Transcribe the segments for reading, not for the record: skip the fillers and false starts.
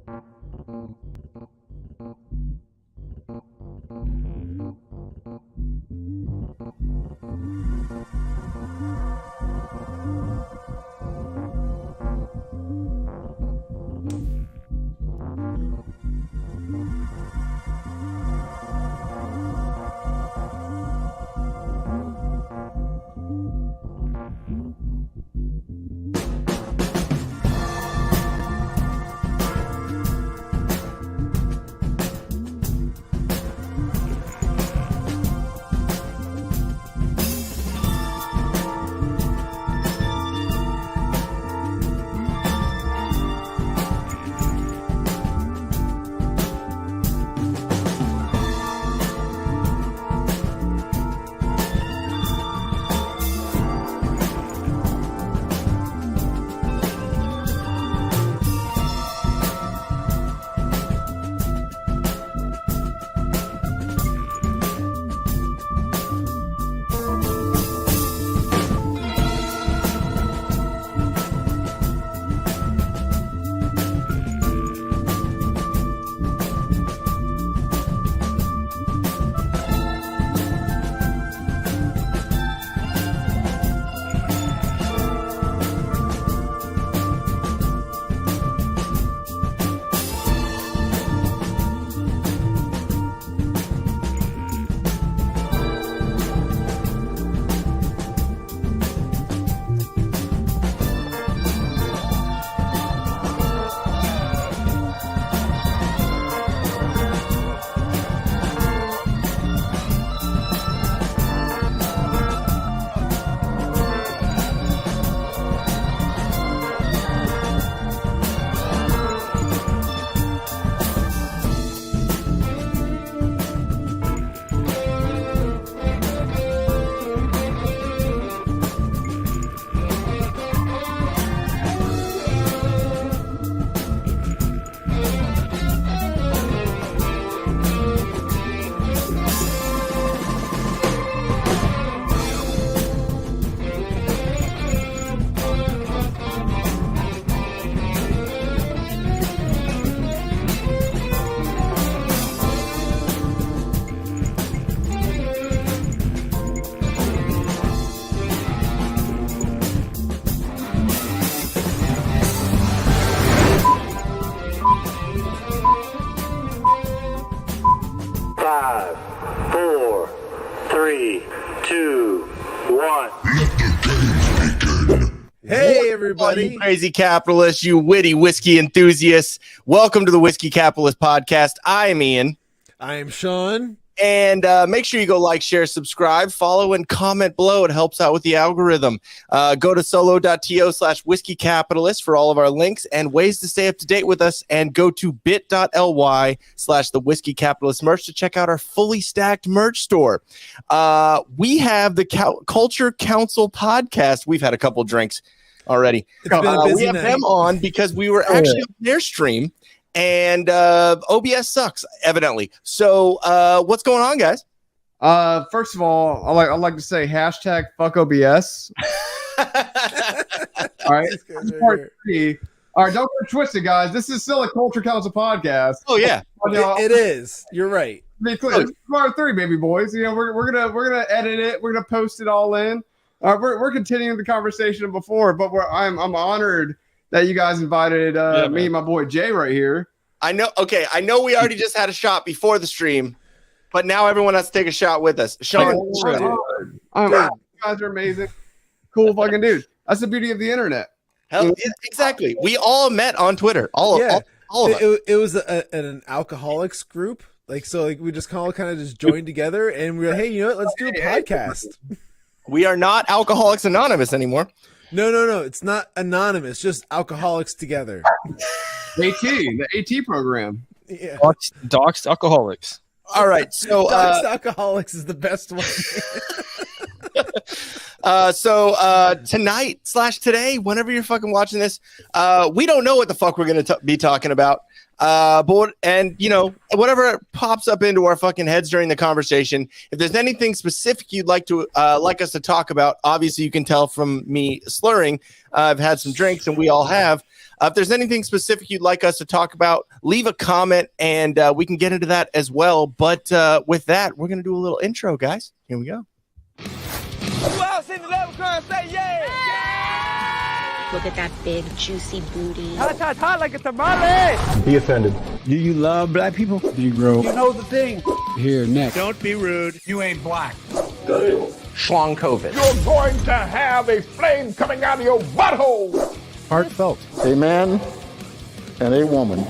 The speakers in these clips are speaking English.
5, 4, 3, 2, 1. Hey, everybody. You crazy capitalists, you witty whiskey enthusiasts. Welcome to the Whiskey Capitalist Podcast. I am Ian. I am Shawn. And make sure you go like, share, subscribe, follow, and comment below. It helps out with the algorithm. Go to solo.to/whiskeycapitalist for all of our links and ways to stay up to date with us. And go to bit.ly/thewhiskeycapitalist merch to check out our fully stacked merch store. We have the Culture Council podcast. We've had a couple drinks already. It's been a busy we have night. them on because we were actually on their stream. And OBS sucks, evidently. So what's going on, guys? First of all, I like to say hashtag fuck OBS. All right. Part 3. All right, don't get twisted, guys. This is still a Culture Council podcast. Oh yeah, It is. You're right. Be clear. It's part 3, baby boys. You know, we're gonna edit it. We're gonna post it all in. We're continuing the conversation before, but I'm honored that you guys invited me and my boy Jay right here. I know. Okay, I know we already just had a shot before the stream, but now everyone has to take a shot with us. Shawn, You guys are amazing. Cool fucking dude. That's the beauty of the internet. hell, exactly. We all met on Twitter. All of us. It was an alcoholics group. We just kind of just joined together and we were like, hey, you know what? Let's do a podcast. We are not Alcoholics Anonymous anymore. No. It's not anonymous. Just alcoholics together. the AT program. Yeah. Doxed alcoholics. All right. So Doxed alcoholics is the best one. Tonight/today, whenever you're fucking watching this, we don't know what the fuck we're going to be talking about. And you know, whatever pops up into our fucking heads during the conversation, if there's anything specific you'd like us to talk about, obviously you can tell from me slurring. I've had some drinks and we all have. If there's anything specific you'd like us to talk about, leave a comment and we can get into that as well. But with that, we're going to do a little intro, guys. Here we go. Who else in the level car say yeah? Look at that big, juicy booty. Hot like a tamale. Be offended. Do you love black people? Negro. You know the thing. Here, next. Don't be rude. You ain't black. Shawn Cav. You're going to have a flame coming out of your butthole. Heartfelt. A man and a woman.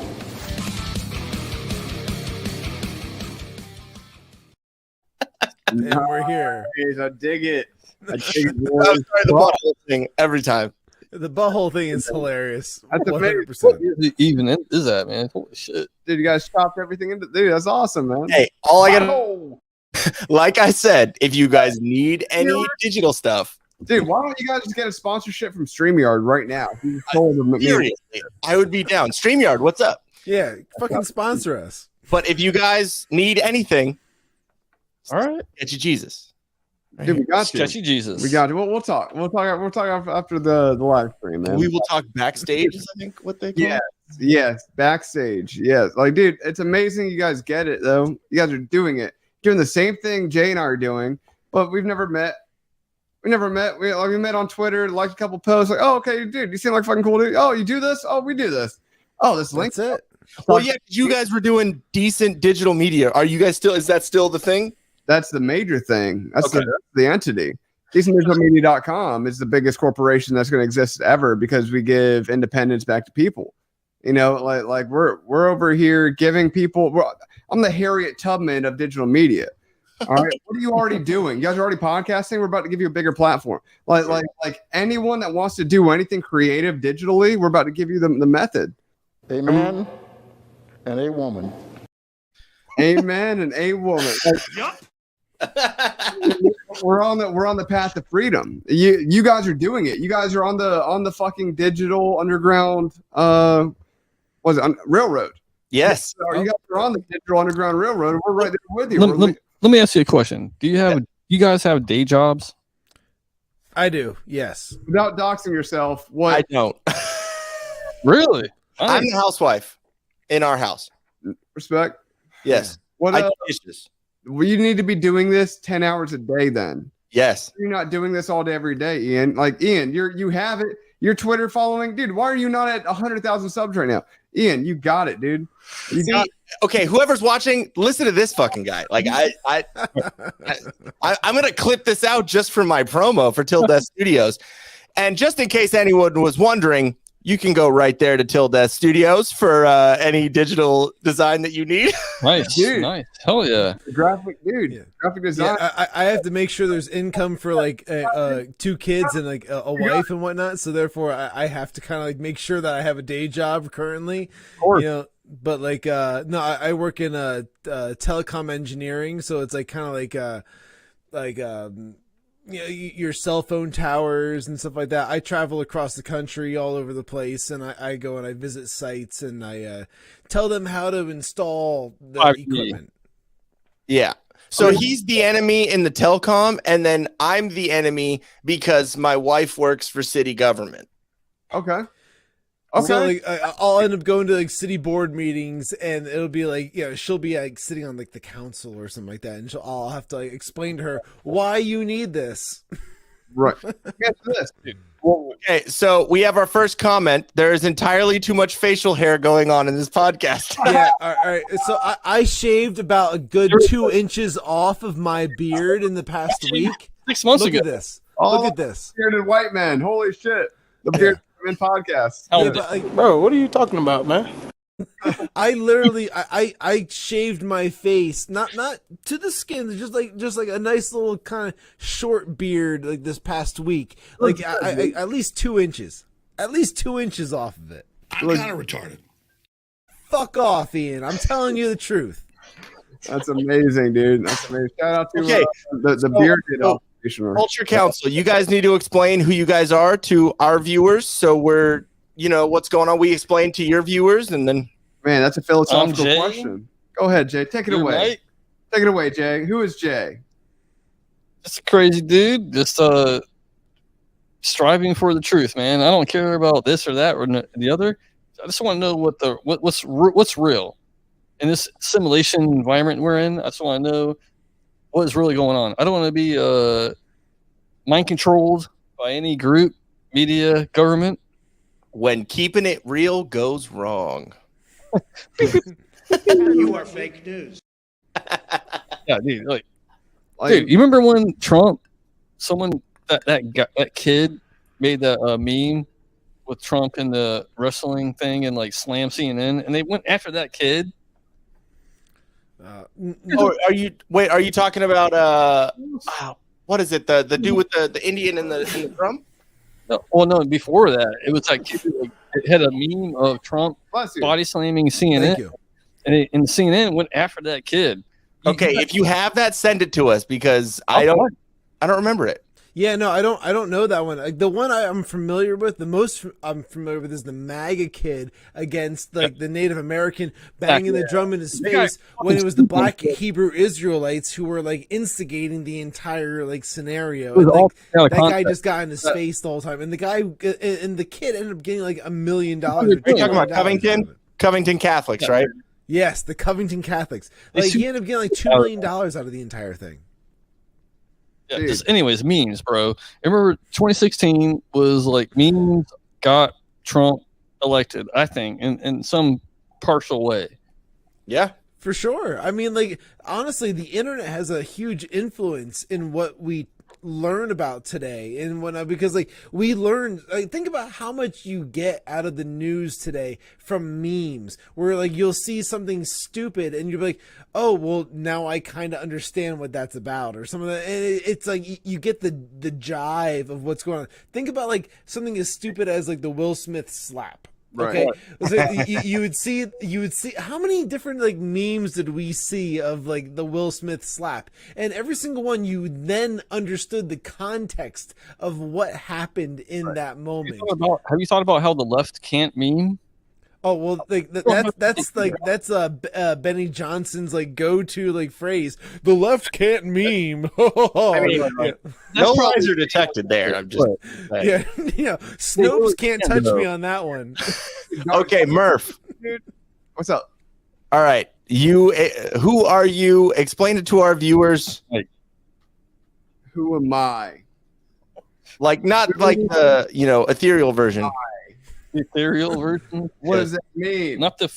And we're here. I dig it. I'm sorry, the butthole thing every time. The butthole thing is hilarious. That's 100%. What even is that, man? Holy shit. Dude, you guys chopped everything into. Dude, that's awesome, man. Hey, all I got, like I said, if you guys need any digital stuff, Dude, why don't you guys just get a sponsorship from StreamYard right now? You told them seriously, I would be down. StreamYard, what's up? Yeah, fucking sponsor us. But if you guys need anything, All right. get you Jesus. Dude, we got you. Sketchy Jesus. We got you. We'll talk. We'll talk after the live stream, man. We will talk backstage, is I think what they call it. Yes, backstage. Yes, like, dude, it's amazing. You guys get it though. You guys are doing it, doing the same thing Jay and I are doing, but we've never met. We never met. We met on Twitter, liked a couple posts. Like, oh, okay, dude, you seem like fucking cool dude. Oh, you do this? Oh, we do this. Oh, this link. That's it. Well, yeah, you guys were doing decent digital media. Are you guys still? Is that still the thing? That's the major thing. That's Okay. the entity. DecentDigitalMedia.com is the biggest corporation that's going to exist ever because we give independence back to people. You know, like we're over here giving people. I'm the Harriet Tubman of digital media. All right, what are you already doing? You guys are already podcasting. We're about to give you a bigger platform. Like anyone that wants to do anything creative digitally, we're about to give you the method. A man and a woman. Amen and a woman. We're on the path to freedom. You guys are doing it. You guys are on the fucking digital underground railroad. Yes. So you guys are on the digital underground railroad, and we're right there with you. Let me ask you a question. Do you guys have day jobs? I do. Yes. Without doxing yourself, what? I don't. Really? I'm the housewife in our house. Respect. Yes. What? I do dishes. Well, you need to be doing this 10 hours a day. Then Yes. you're not doing this all day every day, Ian. Like Ian, you have it. Your Twitter following, dude. Why are you not at 100,000 subs right now? Ian, you got it, dude. Okay, whoever's watching, listen to this fucking guy. Like I'm gonna clip this out just for my promo for Til Death Studios, and just in case anyone was wondering, you can go right there to Til Death Studios for any digital design that you need. Nice, Dude. nice. Hell yeah. Graphic, dude. Graphic design. Yeah, I have to make sure there's income for like 2 kids and like a wife and whatnot. So therefore, I have to kind of like make sure that I have a day job currently. course. You know, but like no, I work in telecom engineering, so it's like kind of like you know, your cell phone towers and stuff like that. I travel across the country all over the place, and I go and I visit sites and I tell them how to install the equipment. Yeah. So he's the enemy in the telecom, and then I'm the enemy because my wife works for city government. Okay. So like I'll end up going to like city board meetings, and it'll be like, you know, she'll be like sitting on like the council or something like that, and I'll have to like explain to her why you need this. Right. Get this. Okay, so we have our first comment. There is entirely too much facial hair going on in this podcast. Yeah. All right. So I shaved about a good 2 inches off of my beard in the past week. 6 months Look ago. at this. Look at this. Bearded white man. Holy shit. The bearded man podcast. Hell Yeah, yeah. but, like, Bro, what are you talking about, man? I literally I shaved my face, not to the skin, just like a nice little kind of short beard like this past week. Like I at least 2 inches. At least 2 inches off of it. I'm kind of retarded. Fuck off, Ian. I'm telling you the truth. That's amazing, dude. That's amazing. Shout out to Okay. the bearded operation. Culture Council, you guys need to explain who you guys are to our viewers, so we're, you know, what's going on. We explain to your viewers, and then Man, that's a philosophical Jay. question. Go ahead, Jay. Take it You're away. right. Take it away, Jay. Who is Jay? Just a crazy dude. Just striving for the truth, man. I don't care about this or that or the other. I just want to know what's real in this simulation environment we're in. I just want to know what is really going on. I don't want to be mind controlled by any group, media, government. When keeping it real goes wrong. You are fake news. Yeah, dude. Dude, you remember when Trump, that kid made that meme with Trump in the wrestling thing and like slam CNN, and they went after that kid? Are you talking about what is it? The dude with the Indian and the drum? No, before that, it was like it had a meme of Trump body slamming CNN, and CNN went after that kid. Okay, if you have that, send it to us because I don't remember it. Yeah, no, I don't know that one. Like, the one I'm familiar with, the most I'm familiar with is the MAGA kid against the Native American banging the drum in his face when it was the black Hebrew Israelites who were like instigating the entire like scenario. And, like, that guy just got in his face the whole time, and the kid ended up getting like $1 million. Are you talking about Covington Catholics, right? Yes, the Covington Catholics. Like, he ended up getting like $2 million out of the entire thing. Yeah, just anyways, memes, bro. I remember 2016 was like memes got Trump elected, I think, in some partial way. Yeah. For sure. I mean, like, honestly, the internet has a huge influence in what we learn about today, and because like we learn, like, think about how much you get out of the news today from memes, where like you'll see something stupid and you'll be like, oh well, now I kind of understand what that's about, or something. And it's like you get the jive of what's going on. Think about like something as stupid as like the Will Smith slap. Okay, so you would see how many different like memes did we see of like the Will Smith slap, and every single one you then understood the context of what happened in that moment. Have you thought about how the left can't meme? Oh well, like that's Benny Johnson's like go-to like phrase. The left can't meme. I mean, no lies are detected there. I'm just saying. Yeah, Snopes can't touch me on that one. Okay, Murph, dude, what's up? All right, who are you? Explain it to our viewers. Who am I? Like, not like the ethereal version. Ethereal version. What does that mean? Not the.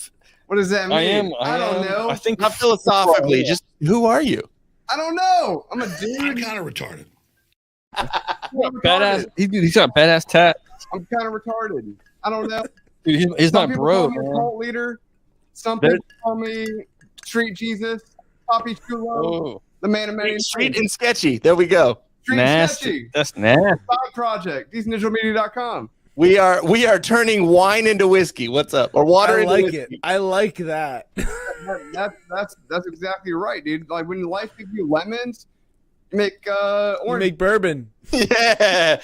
What does that mean? I don't know. I think not philosophically. Just who are you? I don't know. I'm a dude. I'm kind of retarded. Badass. He's got a badass tat. I'm kind of retarded. I don't know. Dude, he's not broke. Some people call me cult leader. Some people call me Street Jesus, Poppy Chulo, the man of many. Street and sketchy. There we go. Street nasty. And sketchy. That's nasty. Side project. DecentDigitalMedia.com. We are turning wine into whiskey. What's up? Or water into whiskey. I like that. That's exactly right, dude. Like, when life gives you lemons, you make orange. You make bourbon. Yeah.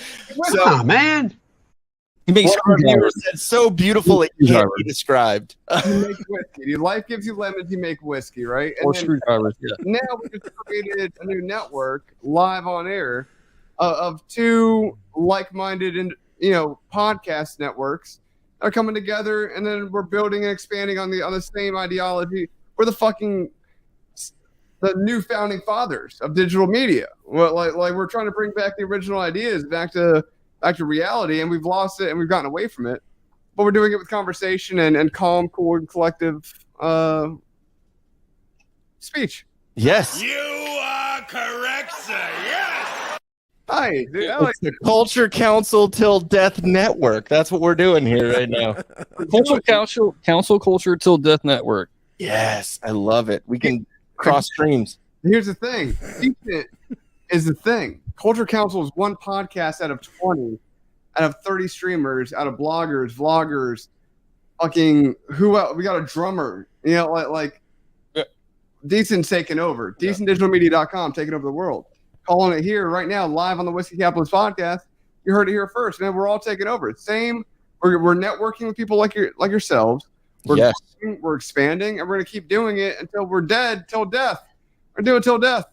So, man. He makes said so beautiful it can't be described. You make whiskey, dude. Life gives you lemons, you make whiskey, right? And or screwdrivers. Yeah. Now we just created a new network live on air of two like-minded and podcast networks are coming together, and then we're building and expanding on the same ideology. We're the new founding fathers of digital media. Well, like we're trying to bring back the original ideas back to reality, and we've lost it and we've gotten away from it. But we're doing it with conversation and calm, cool, and collective speech. Yes. You are correct, sir. Yes. Hi, dude. It's the Culture Council Till Death Network. That's what we're doing here right now. Council Culture Till Death Network. Yes, I love it. We can cross streams. Here's the thing. Decent is the thing. Culture Council is one podcast out of 20, out of 30 streamers, out of bloggers, vloggers, fucking who else? We got a drummer, like Decent taking over. DecentDigitalMedia.com taking over the world. Calling it here right now, live on the Whiskey Capitalist podcast. You heard it here first, man. We're all taking over. Same. We're networking with people like yourselves. We're expanding, and we're gonna keep doing it until we're dead, till death. We're doing till death.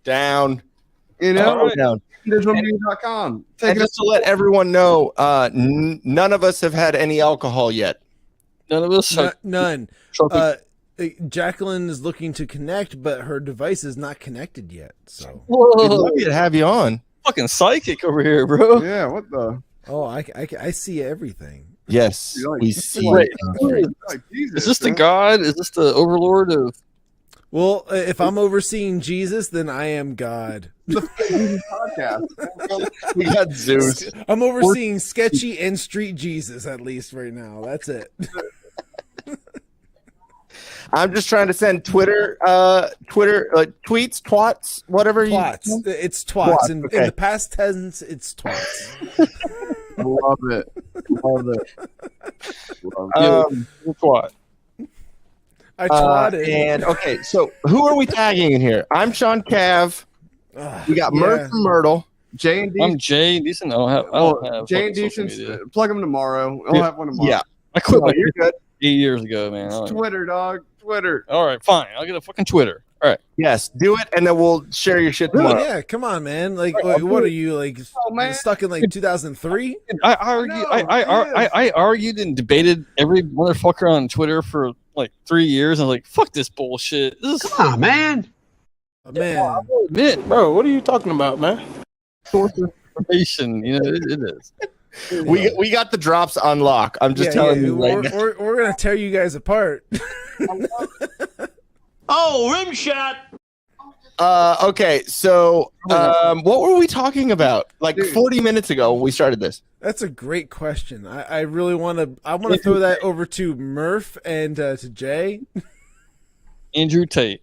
Down. You know, down. digitalmedia.com. And just to let everyone know, none of us have had any alcohol yet. None of us. None. Jacqueline is looking to connect, but her device is not connected yet. So we'd love to have you on. Fucking psychic over here, bro. Yeah, what the? Oh, I see everything. Yes, like, we see. Wait, Like, Jesus, is this the man. God? Is this the overlord of? Well, if I'm overseeing Jesus, then I am God. Podcast. We got Zeus. I'm overseeing sketchy and street Jesus, at least right now. That's it. I'm just trying to send Twitter tweets, twats, whatever. Twats. It's twats. Twats, In okay. the past tense, it's twats. Love it. Love it. What? I twatted. And okay, so who are we tagging in here? I'm Shawn Cav. We got Murph and Myrtle. J and D. I'm Jay. Decent. I don't have. J and D should plug them tomorrow. I'll have one tomorrow. Yeah, I quit my you're good. 8 years ago, man. I don't- Twitter, dog. Twitter. All right, fine. I'll get a fucking Twitter. All right. Yes, do it, and then we'll share your shit tomorrow. Yeah, come on, man. Like, what are you like? Man. Stuck in like 2003? I argued and debated every motherfucker on Twitter for like 3 years. And I was like, fuck this bullshit. This is Come on, man. Man, admit, Bro, what are you talking about, man? source of information. You know, it is. We got the drops on lock. I'm just telling you right now. we're gonna tear you guys apart. Oh, rim shot. Okay, so what were we talking about? Like 40 minutes ago when we started this. That's a great question. I really want to throw that over to Murph and to Jay. Andrew Tate.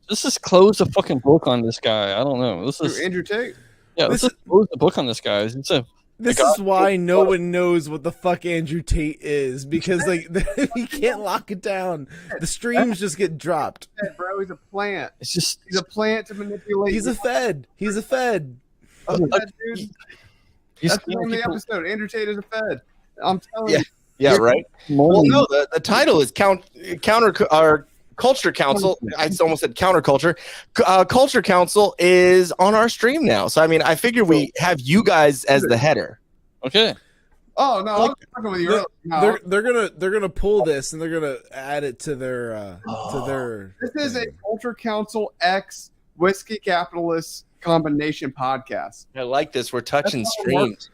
Let's just close the fucking book on this guy. I don't know. Andrew Tate. Yeah, let's just close the book on this guy. This is why no one knows what the fuck Andrew Tate is, because like he can't lock it down. The streams just get dropped. Bro, he's a plant. It's just He's a plant to manipulate. He's a Fed. He's a Fed. Oh, that dude. That's the name of the episode. Andrew Tate is a Fed. I'm telling you. Yeah, right. Well, no, the title is Culture Council. I almost said counterculture. Culture Council is on our stream now. So I mean, I figure we have you guys as the header. okay. Oh no, I was talking with you earlier. No. They're gonna pull this and they're gonna add it to their This is a Culture Council X Whiskey Capitalist combination podcast. I like this. We're touching streams.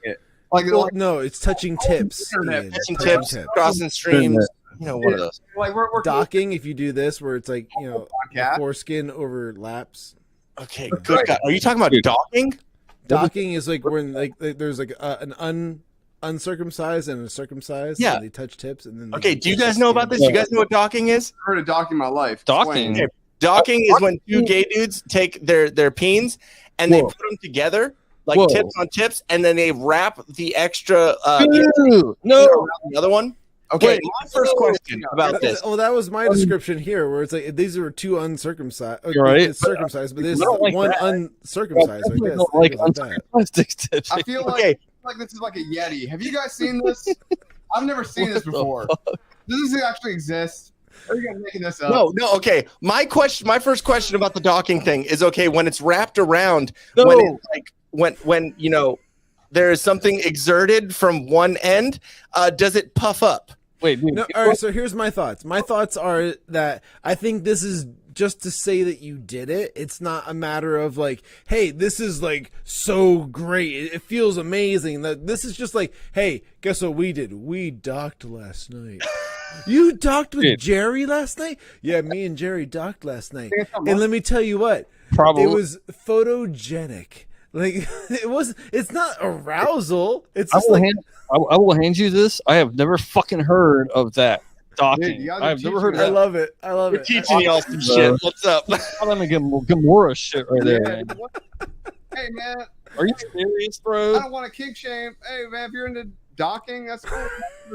No, it's touching tips. Internet. Touching tips, crossing streams. You know, one of those. Like we're Docking, if you do this, where it's like, you know, podcast. foreskin overlaps. Okay, good God. Are you talking about docking? Docking is like when like there's like an uncircumcised and a circumcised. Yeah. And they touch tips and then. Okay, do you guys know about this? You guys know what docking is? I've heard of docking in my life. Docking. Explain. Okay, docking is when two gay dudes take their peens and they put them together like tips on tips, and then they wrap the extra around the other one. Okay, my first question about this. Well, that was my description here, where it's like these are two uncircumcised. You're right. It's circumcised, but this is like one that. uncircumcised. I guess. Like It goes like that. uncircumcised tips. I feel like this is like a Yeti. Have you guys seen this? I've never seen this before. Does this actually exist? Are you guys making this up? No. Okay, my first question about the docking thing is okay when it's wrapped around. No. When it's like when you know there is something exerted from one end, does it puff up? Wait, dude, No, all right, so here's my thoughts. My thoughts are that I think this is just to say that you did it. It's not a matter of like, hey, this is like so great. It feels amazing. That this is just like, hey, guess what we did? We docked last night. You docked with Jerry last night? Yeah, me and Jerry docked last night. And let me tell you what, Probably. it was photogenic. Like it's not arousal. It's just I will hand you this. I have never fucking heard of that docking. Dude, I have never heard of I that. love it. We're teaching y'all some shit. What's up? I'm gonna get Gamora shit right there, man. Hey man, Are you serious, I bro? don't want to kink shame. Hey man, if you're into docking, that's cool.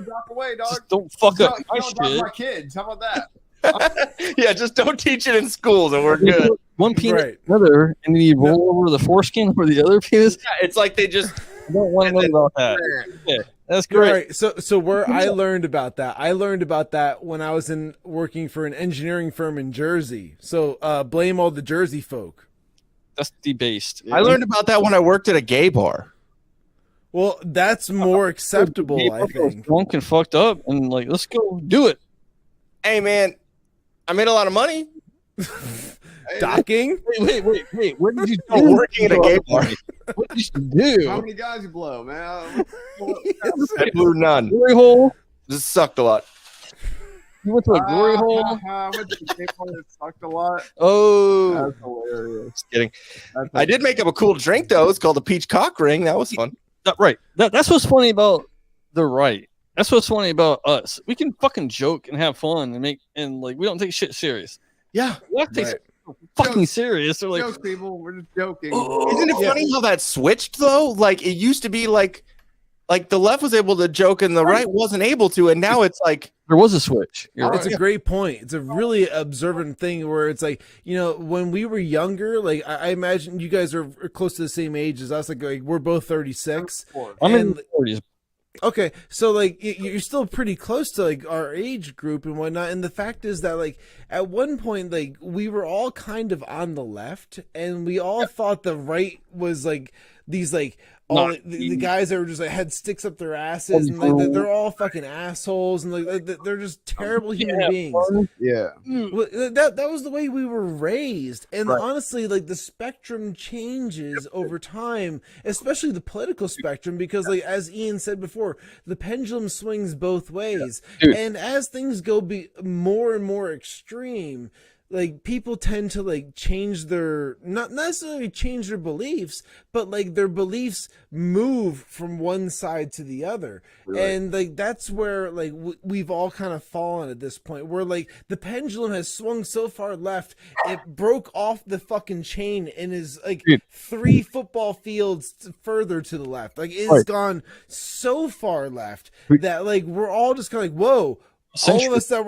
Dock away, dog. Just don't fuck up my Don't dock shit. my kids. How about that? Yeah, just don't teach it in schools and we're good. One penis, Right. another, and then you roll over the foreskin for the other penis. Yeah, it's like they just I don't want to know about that. Yeah, that's Right. great. So where I learned about that, when I was working for an engineering firm in Jersey. So blame all the Jersey folk. That's debased. I learned about that when I worked at a gay bar. Well, that's more acceptable, I think. Drunk and fucked up, and like, let's go do it. Hey, man, I made a lot of money. Docking? Wait. What did you do? Working at a gay bar. What did you do? How many guys you blow, man? I blew none. Glory hole. Just sucked a lot. You went to a glory hole. I went to a gay bar that sucked a lot. Oh, That's hilarious. just kidding. I did make up a cool drink though. It's called a peach cock ring. That was fun. Right. That's what's funny about the right. That's what's funny about us. We can fucking joke and have fun and like we don't take shit serious. Yeah. Left takes it fucking serious. They're like, Jokes, people. We're just joking. Isn't it funny how that switched though? Like it used to be like the left was able to joke and the right wasn't able to, and now it's like there was a switch. It's a great point. It's a really observant thing where it's like, you know, when we were younger, like I imagine you guys are close to the same age as us. Like we're both 36. I'm in the 40s. Okay, so like you're still pretty close to like our age group and whatnot, and the fact is that like at one point like we were all kind of on the left, and we all thought the right was like these like all the guys that were just like had sticks up their asses, and like they're all fucking assholes, and like they're just terrible human beings. Yeah, that was the way we were raised, and honestly, like the spectrum changes over time, especially the political spectrum, because like as Ian said before, the pendulum swings both ways, and as things go more and more extreme, like people tend to like change their, not necessarily change their beliefs, but like their beliefs move from one side to the other. And like that's where like we've all kind of fallen at this point, where like the pendulum has swung so far left it broke off the fucking chain and is like 3 football fields further to the left. Like it's gone so far left that like we're all just kind of like, whoa. All of us that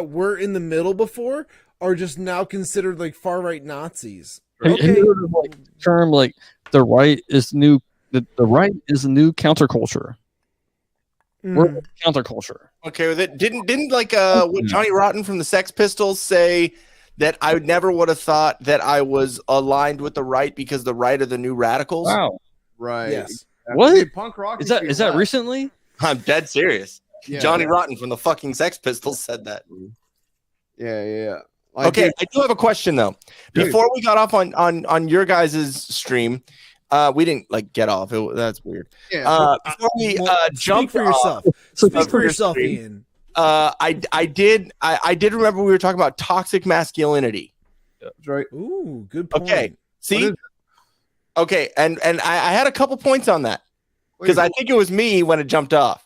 were in the middle before are just now considered like far right Nazis. Have you heard of like the term like the right is new? The right is the new counterculture. We're counterculture. Okay, with it. Didn't like what Johnny Rotten from the Sex Pistols say that I never would have thought that I was aligned with the right because the right are the new radicals. Wow. Right. Yes. What Dude, punk rock is that recently? I'm dead serious. Yeah, Johnny Rotten from the fucking Sex Pistols said that. Yeah. Like, Okay, I do have a question though. Before we got off on your guys' stream, we didn't like get off. That's weird. Yeah. Before we speak jump for yourself. Speak for yourself, Ian. I did remember we were talking about toxic masculinity. That's right. Ooh, good point. Okay. See? Okay, and I had a couple points on that because I think it was me when it jumped off.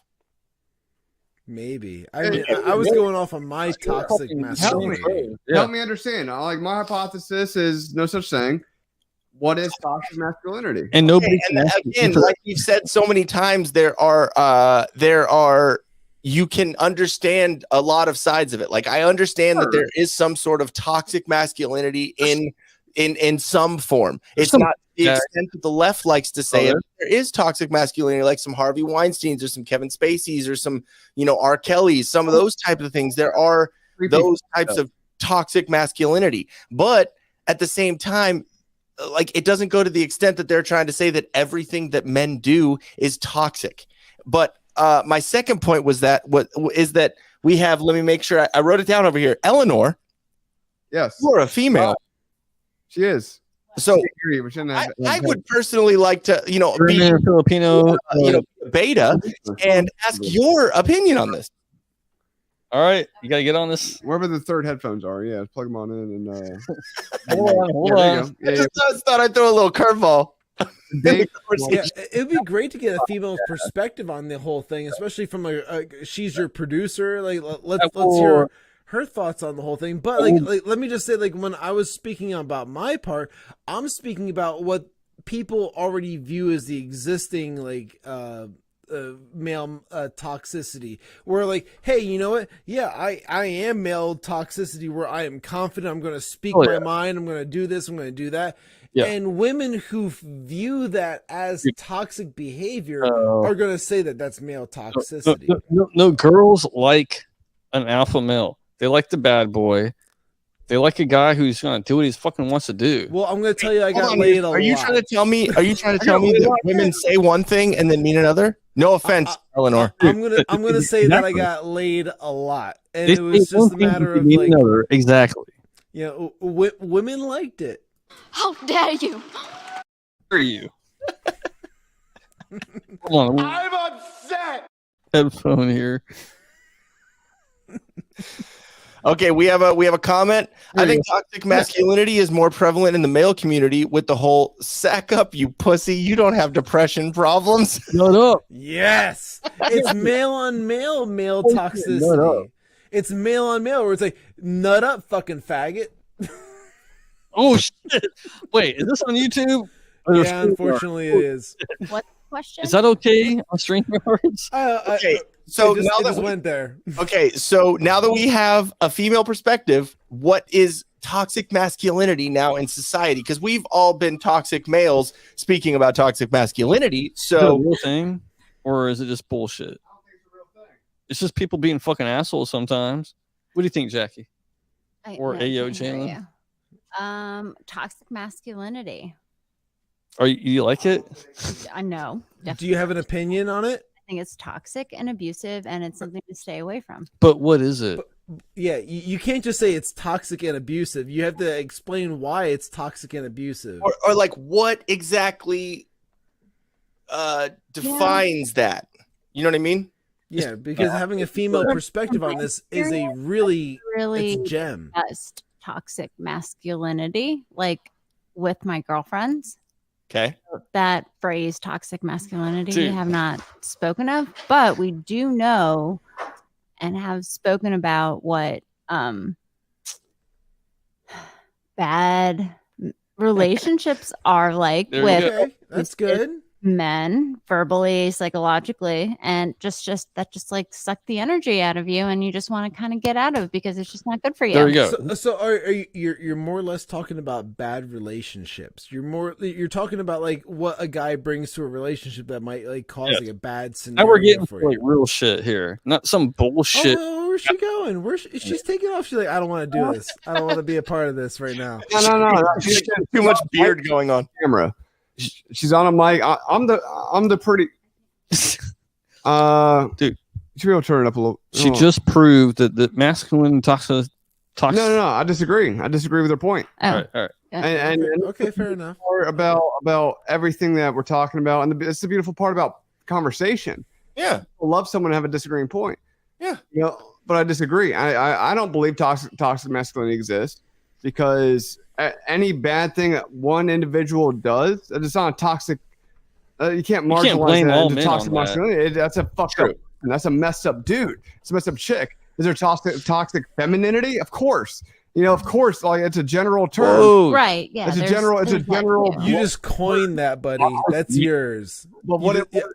Maybe. I mean, I was going off on my toxic masculinity. Help me understand. Like my hypothesis is no such thing. What is toxic masculinity? And nobody again, like you've said so many times, there are you can understand a lot of sides of it. Like I understand that there is some sort of toxic masculinity in some form. It's not the extent that the left likes to say it. There is toxic masculinity, like some Harvey Weinsteins or some Kevin Spaceys or some, R. Kellys, some of those types of things. There are those types of toxic masculinity. But at the same time, like it doesn't go to the extent that they're trying to say that everything that men do is toxic. But my second point was that we have, let me make sure I wrote it down over here. Eleanor. Yes. You're a female. She is. So I would personally like to, be Filipino, beta and ask your opinion on this. All right, you gotta get on this. Wherever the third headphones are, plug them on in and. Hold on. I just thought I'd throw a little curveball. It'd be great to get a female perspective on the whole thing, especially from she's your producer. Like, let's hear her thoughts on the whole thing. But like let me just say, like when I was speaking about my part, I'm speaking about what people already view as the existing male toxicity, where like, hey, you know what? Yeah, I am male toxicity, where I am confident, I'm going to speak my mind, I'm going to do this, I'm going to do that. Yeah. And women who view that as toxic behavior are going to say that that's male toxicity. No, girls like an alpha male. They like the bad boy. They like a guy who's gonna do what he fucking wants to do. Well, I'm gonna tell you, I got laid a lot. Are you trying to tell me that women say one thing and then mean another? No offense, Eleanor. I'm gonna say that I got laid a lot, and it was just a matter of like, another. Exactly. You know, women liked it. How dare you? Who are you? Hold on. I'm upset. Headphone here. Okay, we have a comment. I think toxic masculinity is more prevalent in the male community with the whole "sack up, you pussy, you don't have depression problems." Shut up. Yes, it's male on male toxicity. It's male on male where it's like, nut up, fucking faggot. Oh shit! Wait, is this on YouTube? Yeah, unfortunately it is. What question? Is that okay on StreamYards? Okay, so it now just that went there. Okay, so now that we have a female perspective, what is toxic masculinity now in society? Because we've all been toxic males speaking about toxic masculinity. Is that a So real thing, or is it just bullshit? It's just people being fucking assholes sometimes. What do you think, Jackie? Or Ayo Jalen? Toxic masculinity. Are you like it? I know. Do you have an opinion on it? I think it's toxic and abusive, and it's something to stay away from. But what is it? Yeah, you can't just say it's toxic and abusive. You have to explain why it's toxic and abusive. or like what exactly defines that? You know what I mean? Yeah, because having a female perspective on this is a really it's a gem. Just toxic masculinity, like with my girlfriends. Okay. That phrase toxic masculinity Dude. we have not spoken of, but we do know and have spoken about what bad relationships are like There with Okay, that's good. men verbally, psychologically, and just that just like suck the energy out of you, and you just want to kind of get out of it because it's just not good for you. There you go. So are you're more or less talking about bad relationships. You're talking about like what a guy brings to a relationship that might like cause like a bad scenario. Now we're getting for to like you. real shit here, not some bullshit. Oh, where's she going? She's taking off. She's like, I don't want to do this. I don't want to be a part of this right now. No. She's too much beard going on. Camera. She's on a mic. I'm the pretty. Dude, you should be able to turn it up a little. She just proved that the masculine toxic. No. I disagree. with her point. Oh. All right. And Okay, fair enough. About everything that we're talking about, and it's the beautiful part about conversation. Yeah. I love someone to have a disagreeing point. Yeah. You know, but I disagree. I don't believe toxic masculinity exists because any bad thing that one individual does, it's not a toxic. You can't marginalize blame that all into men toxic on that. masculinity. That's a fucked up. And that's a messed up dude. It's a messed up chick. Is there toxic femininity? Of course. You know, of course. Like it's a general term. Whoa. Right? Yeah. It's a general. You just coined that, buddy. That's yours. But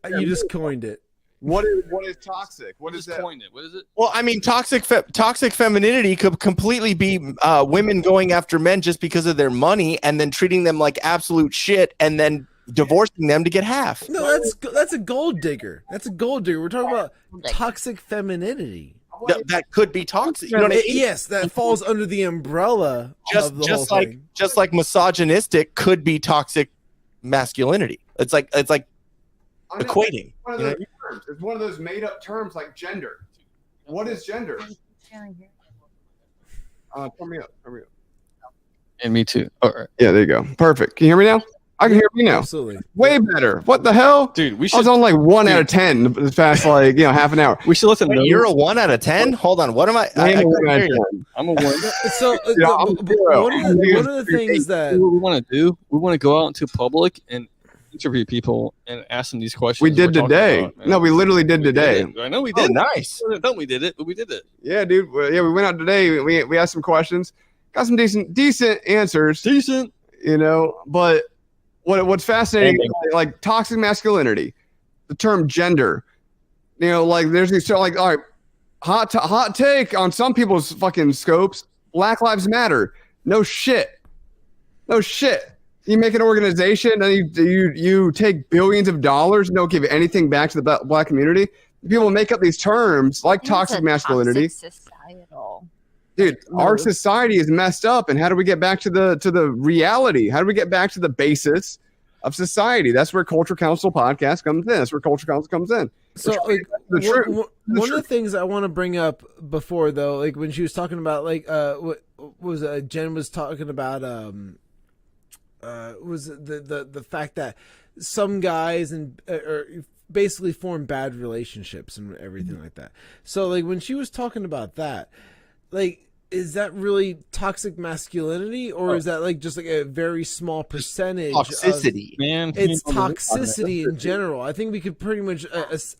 You just coined it. What is toxic? What is Just that? coined it. What is it? Well, I mean, toxic femininity could completely be women going after men just because of their money and then treating them like absolute shit and then divorcing them to get half. No, that's a gold digger. That's a gold digger. We're talking about toxic femininity. That could be toxic. You know what I mean? Yes, that falls under the umbrella of the whole thing. Just like misogynistic could be toxic masculinity. It's like equating. It's one of those made up terms like gender. What is gender? Turn me up. And me too. All right. Yeah, there you go. Perfect. Can you hear me now? I can hear me now. Absolutely. Way better. What the hell? Dude, we I was should. on like 1 out of 10 this past half an hour. We should let them know. Wait, you're a 1 out of 10? Hold on. What am I? I couldn't hear you. I'm a one. So Yeah, I'm zero. one of the things that What we want to do, we want to go out into public and interview people and ask them these questions. We did we're talking today. about, man. No, we literally did We today. did it. I know we Oh, did. nice. I don't we did it, but we did it. Yeah, dude. Yeah, we went out today. We asked some questions, got some decent answers. Decent. You know, but what's fascinating, like toxic masculinity, the term gender. You know, like there's these like, all right, hot take on some people's fucking scopes. Black Lives Matter. No shit. You make an organization and you take billions of dollars and don't give anything back to the black community. People make up these terms like toxic masculinity. Toxic societal Dude, our society is messed up, and how do we get back to the reality? How do we get back to the basis of society? That's where Culture Council podcast comes in. That's where Culture Council comes in. So one of the things I want to bring up before, though, like when she was talking about like what was Jen was talking about was the fact that some guys basically form bad relationships and everything like that. So like when she was talking about that, like, is that really toxic masculinity, or is that like just like a very small percentage toxicity? It's toxicity in general. I think we could pretty much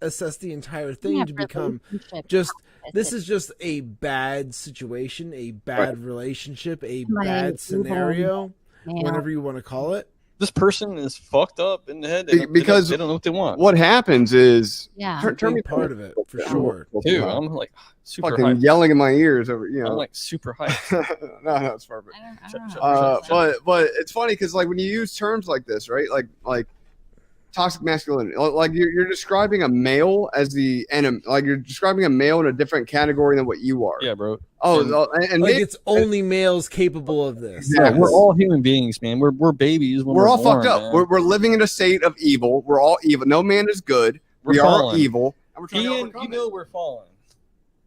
assess the entire thing to become just this is just a bad situation, a bad relationship, a bad scenario, whatever you want to call it. This person is fucked up in the head because they don't know what they want. What happens is turn me part of it for sure. Dude, I'm like super fucking hyped. yelling in my ears over, you know. I'm like super hyped. no, it's perfect. But it's funny because like when you use terms like this, right? Like toxic masculinity, like you're describing a male as the enemy, like you're describing a male in a different category than what you are. Yeah, bro. And like it's only males capable of this. Yeah, we're all human beings, man. We're babies. When we're all born, fucked up. We're living in a state of evil. We're all evil. No man is good. We are evil. And we're trying to overcome you know we're fallen.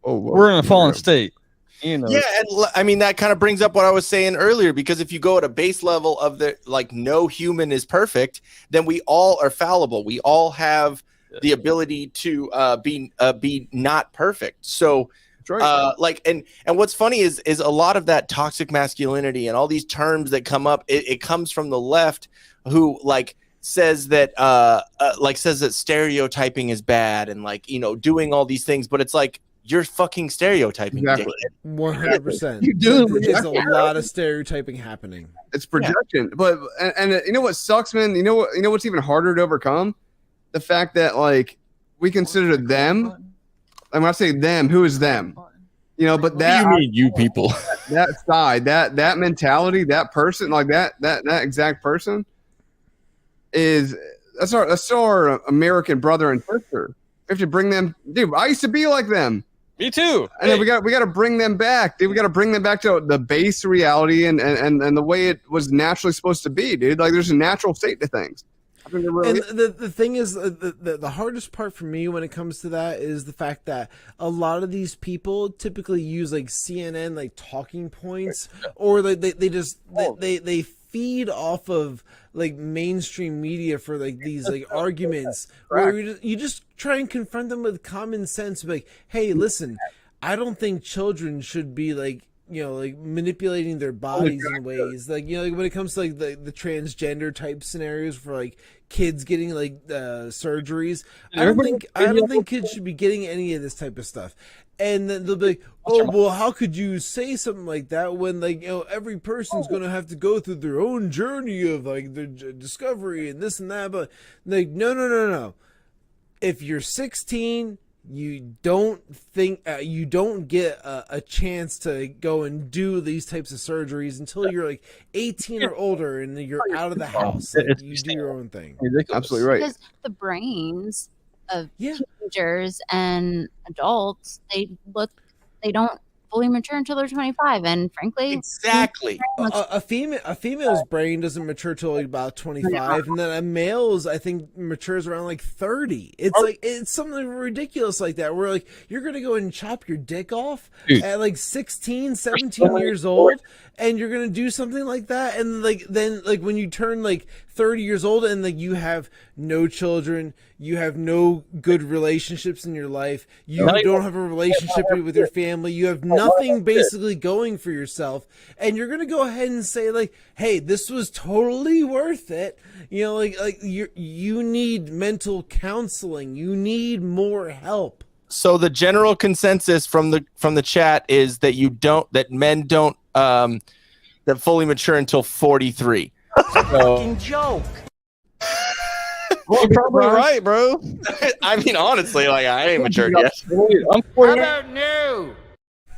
Oh, well, we're in a fallen state. You know. Yeah, and I mean that kind of brings up what I was saying earlier, because if you go at a base level of the like no human is perfect, then we all are fallible. We all have the ability to be not perfect. So like and what's funny is a lot of that toxic masculinity and all these terms that come up, it comes from the left, who like says that stereotyping is bad and like, you know, doing all these things, but it's like you're fucking stereotyping. Exactly. 100%. You do. There's a lot of stereotyping happening. It's projection. But and you know what sucks, man? You know what's even harder to overcome? The fact that like we consider them, and when I say them, who is them? You know, but that what do you mean, you people? That side, that mentality, that person, like that exact person is that's our American brother and sister. We have to bring them, dude. I used to be like them. Me too. And then we got to bring them back, dude. We got to bring them back to the base reality and the way it was naturally supposed to be, dude. Like there's a natural state to things. I think really and the thing is, the hardest part for me when it comes to that is the fact that a lot of these people typically use like CNN like talking points, or like they feed off of like mainstream media for like these like arguments where you just try and confront them with common sense, like, hey, listen, I don't think children should be like, you know, like manipulating their bodies in ways like, you know, like when it comes to like the transgender type scenarios for like kids getting like surgeries. I don't think kids should be getting any of this type of stuff. And then they'll be like, oh, well, how could you say something like that when, like, you know, every person's going to have to go through their own journey of, like, their discovery and this and that. But, like, no. If you're 16, you don't get a chance to go and do these types of surgeries until you're, like, 18 or older and you're out of the house. Like, you do your own thing. Ridiculous. Absolutely right. Because the brains of teenagers and adults, they don't fully mature until they're 25, and frankly, exactly, a female's brain doesn't mature till about 25, and then a male's, I think, matures around like 30. It's like it's something ridiculous like that, where like you're gonna go and chop your dick off at like 16, 17 years old, and you're gonna do something like that, and like then like when you turn like 30 years old and like you have no children, you have no good relationships in your life, you don't have a relationship with your family, you have nothing basically going for yourself, and you're gonna go ahead and say like, hey, this was totally worth it, you know, like you need mental counseling, you need more help. So the general consensus from the chat is that men don't that fully mature until 43. Fucking joke. Well, you're probably right, bro. I mean, honestly, like I ain't matured yet. I'm 40. How about new?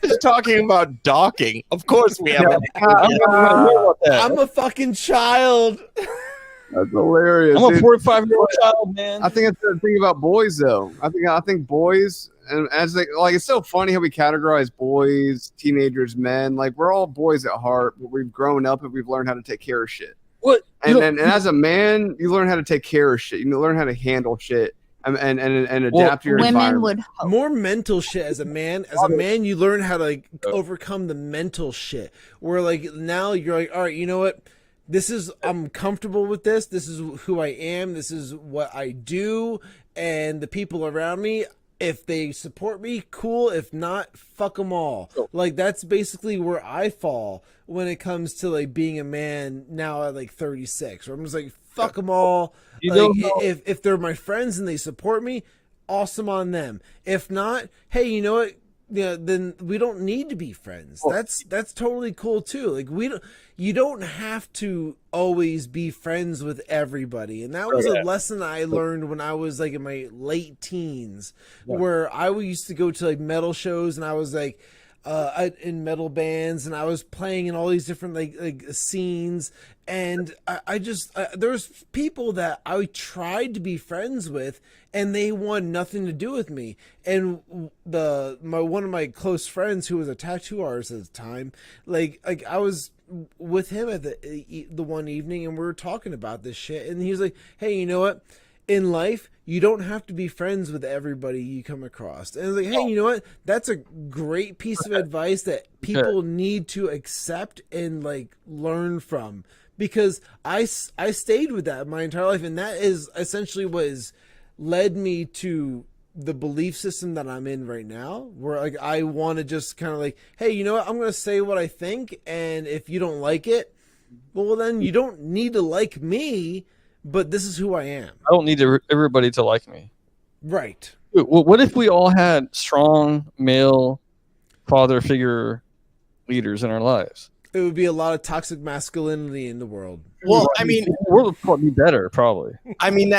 Just talking about docking. Of course we have. I'm a fucking child. That's hilarious. I'm a 45-year-old child, man. I think that's the thing about boys, though. I think boys and as like it's so funny how we categorize boys, teenagers, men. Like we're all boys at heart, but we've grown up and we've learned how to take care of shit. What? And as a man, you learn how to take care of shit. You learn how to handle shit and adapt to your environment. More mental shit as a man. As a man, you learn how to like overcome the mental shit. Where like now you're like, all right, you know what? I'm comfortable with this. This is who I am. This is what I do. And the people around me, if they support me, cool. If not, fuck them all. Like that's basically where I fall when it comes to like being a man now at like 36. Where I'm just like, fuck them all. Like, if they're my friends and they support me, awesome on them. If not, hey, you know what? Yeah, then we don't need to be friends. That's totally cool too. Like you don't have to always be friends with everybody. And that was a lesson I learned when I was like in my late teens, where I used to go to like metal shows and I was like in metal bands and I was playing in all these different like scenes, and I just there was people that I tried to be friends with and they wanted nothing to do with me. And one of my close friends who was a tattoo artist at the time, like I was with him at the one evening and we were talking about this shit, and he was like, hey, you know what? In life, you don't have to be friends with everybody you come across. And I was like, hey, you know what? That's a great piece of advice that people need to accept and like learn from, because I stayed with that my entire life, and that is essentially what has led me to the belief system that I'm in right now, where like I want to just kind of like, hey, you know what? I'm going to say what I think, and if you don't like it, well, then you don't need to like me, but this is who I am. I don't need everybody to like me. Right. What if we all had strong male father figure leaders in our lives? It would be a lot of toxic masculinity in the world. Well, I mean, the world would probably be better, probably. I mean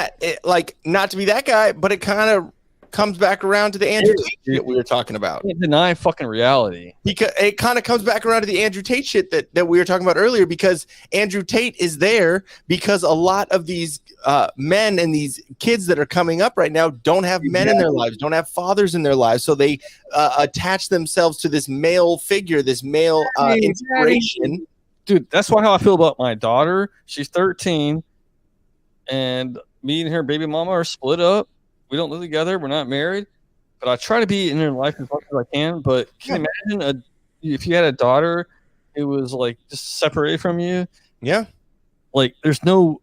like not to be that guy, but it kind of comes back around to the Andrew Tate shit we were talking about. Can't deny fucking reality. It kind of comes back around to the Andrew Tate shit that we were talking about earlier, because Andrew Tate is there because a lot of these men and these kids that are coming up right now don't have men in their lives, don't have fathers in their lives. So they attach themselves to this male figure, this male inspiration. Dude, that's how I feel about my daughter. She's 13, and me and her baby mama are split up. We don't live together. We're not married, but I try to be in her life as much as I can. But can you imagine if you had a daughter who was like just separated from you? Yeah. Like there's no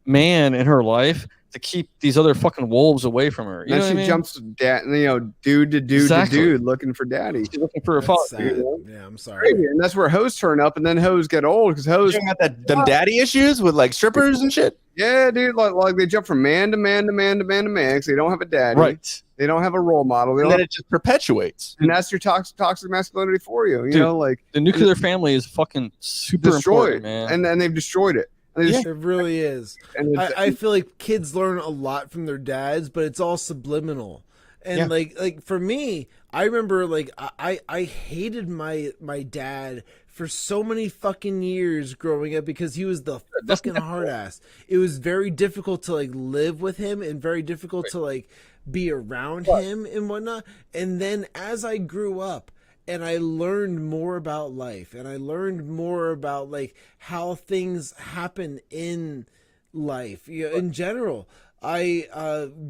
man in her life to keep these other fucking wolves away from her. You know what I mean? Jumps dude to dude to dude looking for daddy. She's looking for a father. Yeah, I'm sorry. And that's where hoes turn up, and then hoes get old because hoes got them daddy issues with like strippers and shit. Yeah, dude, like they jump from man to man to man to man to man because they don't have a daddy. Right. They don't have a role model. And then it just perpetuates. And that's your toxic masculinity for you. You Dude, know, like the nuclear family is fucking super important, man. And they've destroyed it. It really is. And I feel like kids learn a lot from their dads, but it's all subliminal. And like for me, I remember like I hated my dad for so many fucking years growing up because he was the fucking hard ass. It was very difficult to like live with him and very difficult to like be around him and whatnot. And then as I grew up and I learned more about life and I learned more about like how things happen in life, you know, in general, I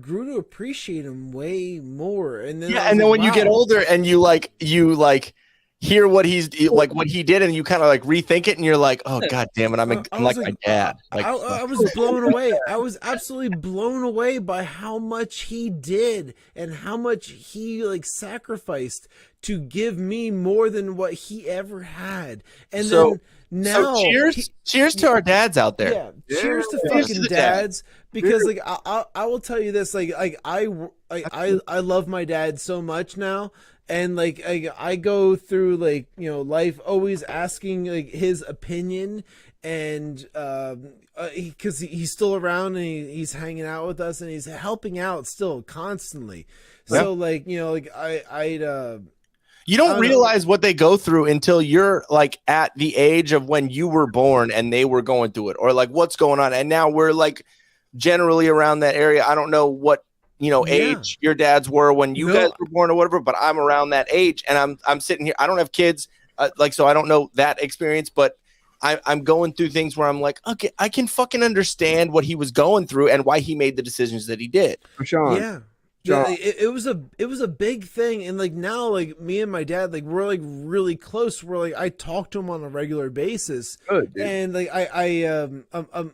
grew to appreciate him way more. And then and then when you get older and you hear what he's like, what he did, and you kind of like rethink it, and you're like, oh god damn it, I'm like my dad. Like I was blown away. I was absolutely blown away by how much he did and how much he like sacrificed to give me more than what he ever had. And then now, cheers to our dads out there. Yeah, cheers to fucking dads. Because like I will tell you this, like I love my dad so much now. And like I go through like, you know, life always asking like his opinion, and because he's still around and he's hanging out with us and he's helping out still constantly. So like, you know, like you don't realize what they go through until you're like at the age of when you were born and they were going through it, or like what's going on. And now we're like generally around that area. I don't know what age your dads were when you guys were born or whatever, but I'm around that age, and I'm sitting here. I don't have kids, so I don't know that experience, but I'm going through things where I'm like, okay, I can fucking understand what he was going through and why he made the decisions that he did. For Shawn. Yeah. Yeah, it was a big thing, and like now, like me and my dad, like we're like really close. We're like I talk to him on a regular basis, and like I'm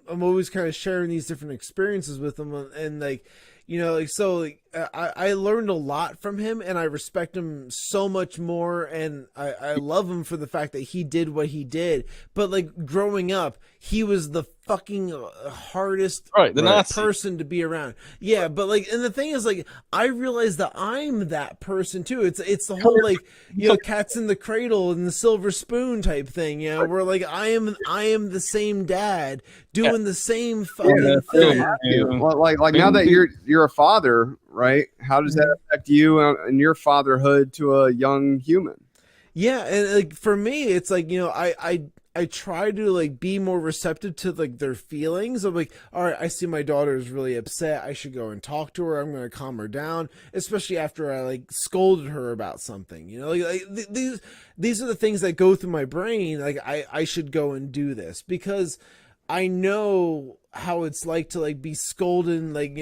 always kind of sharing these different experiences with him, and like I learned a lot from him, and I respect him so much more, and I love him for the fact that he did what he did. But like growing up, he was the fucking hardest person to be around. Yeah, but like, and the thing is, like, I realize that I'm that person too. It's the whole like cats in the cradle and the silver spoon type thing. Where like I am the same dad doing the same fucking thing. Like now that you're a father, right? How does that affect you and your fatherhood to a young human? Yeah, and like for me, it's like I try to like be more receptive to like their feelings. I'm like, all right, I see my daughter is really upset. I should go and talk to her. I'm going to calm her down, especially after I like scolded her about something. These are the things that go through my brain. Like I should go and do this because I know how it's like to like be scolded, like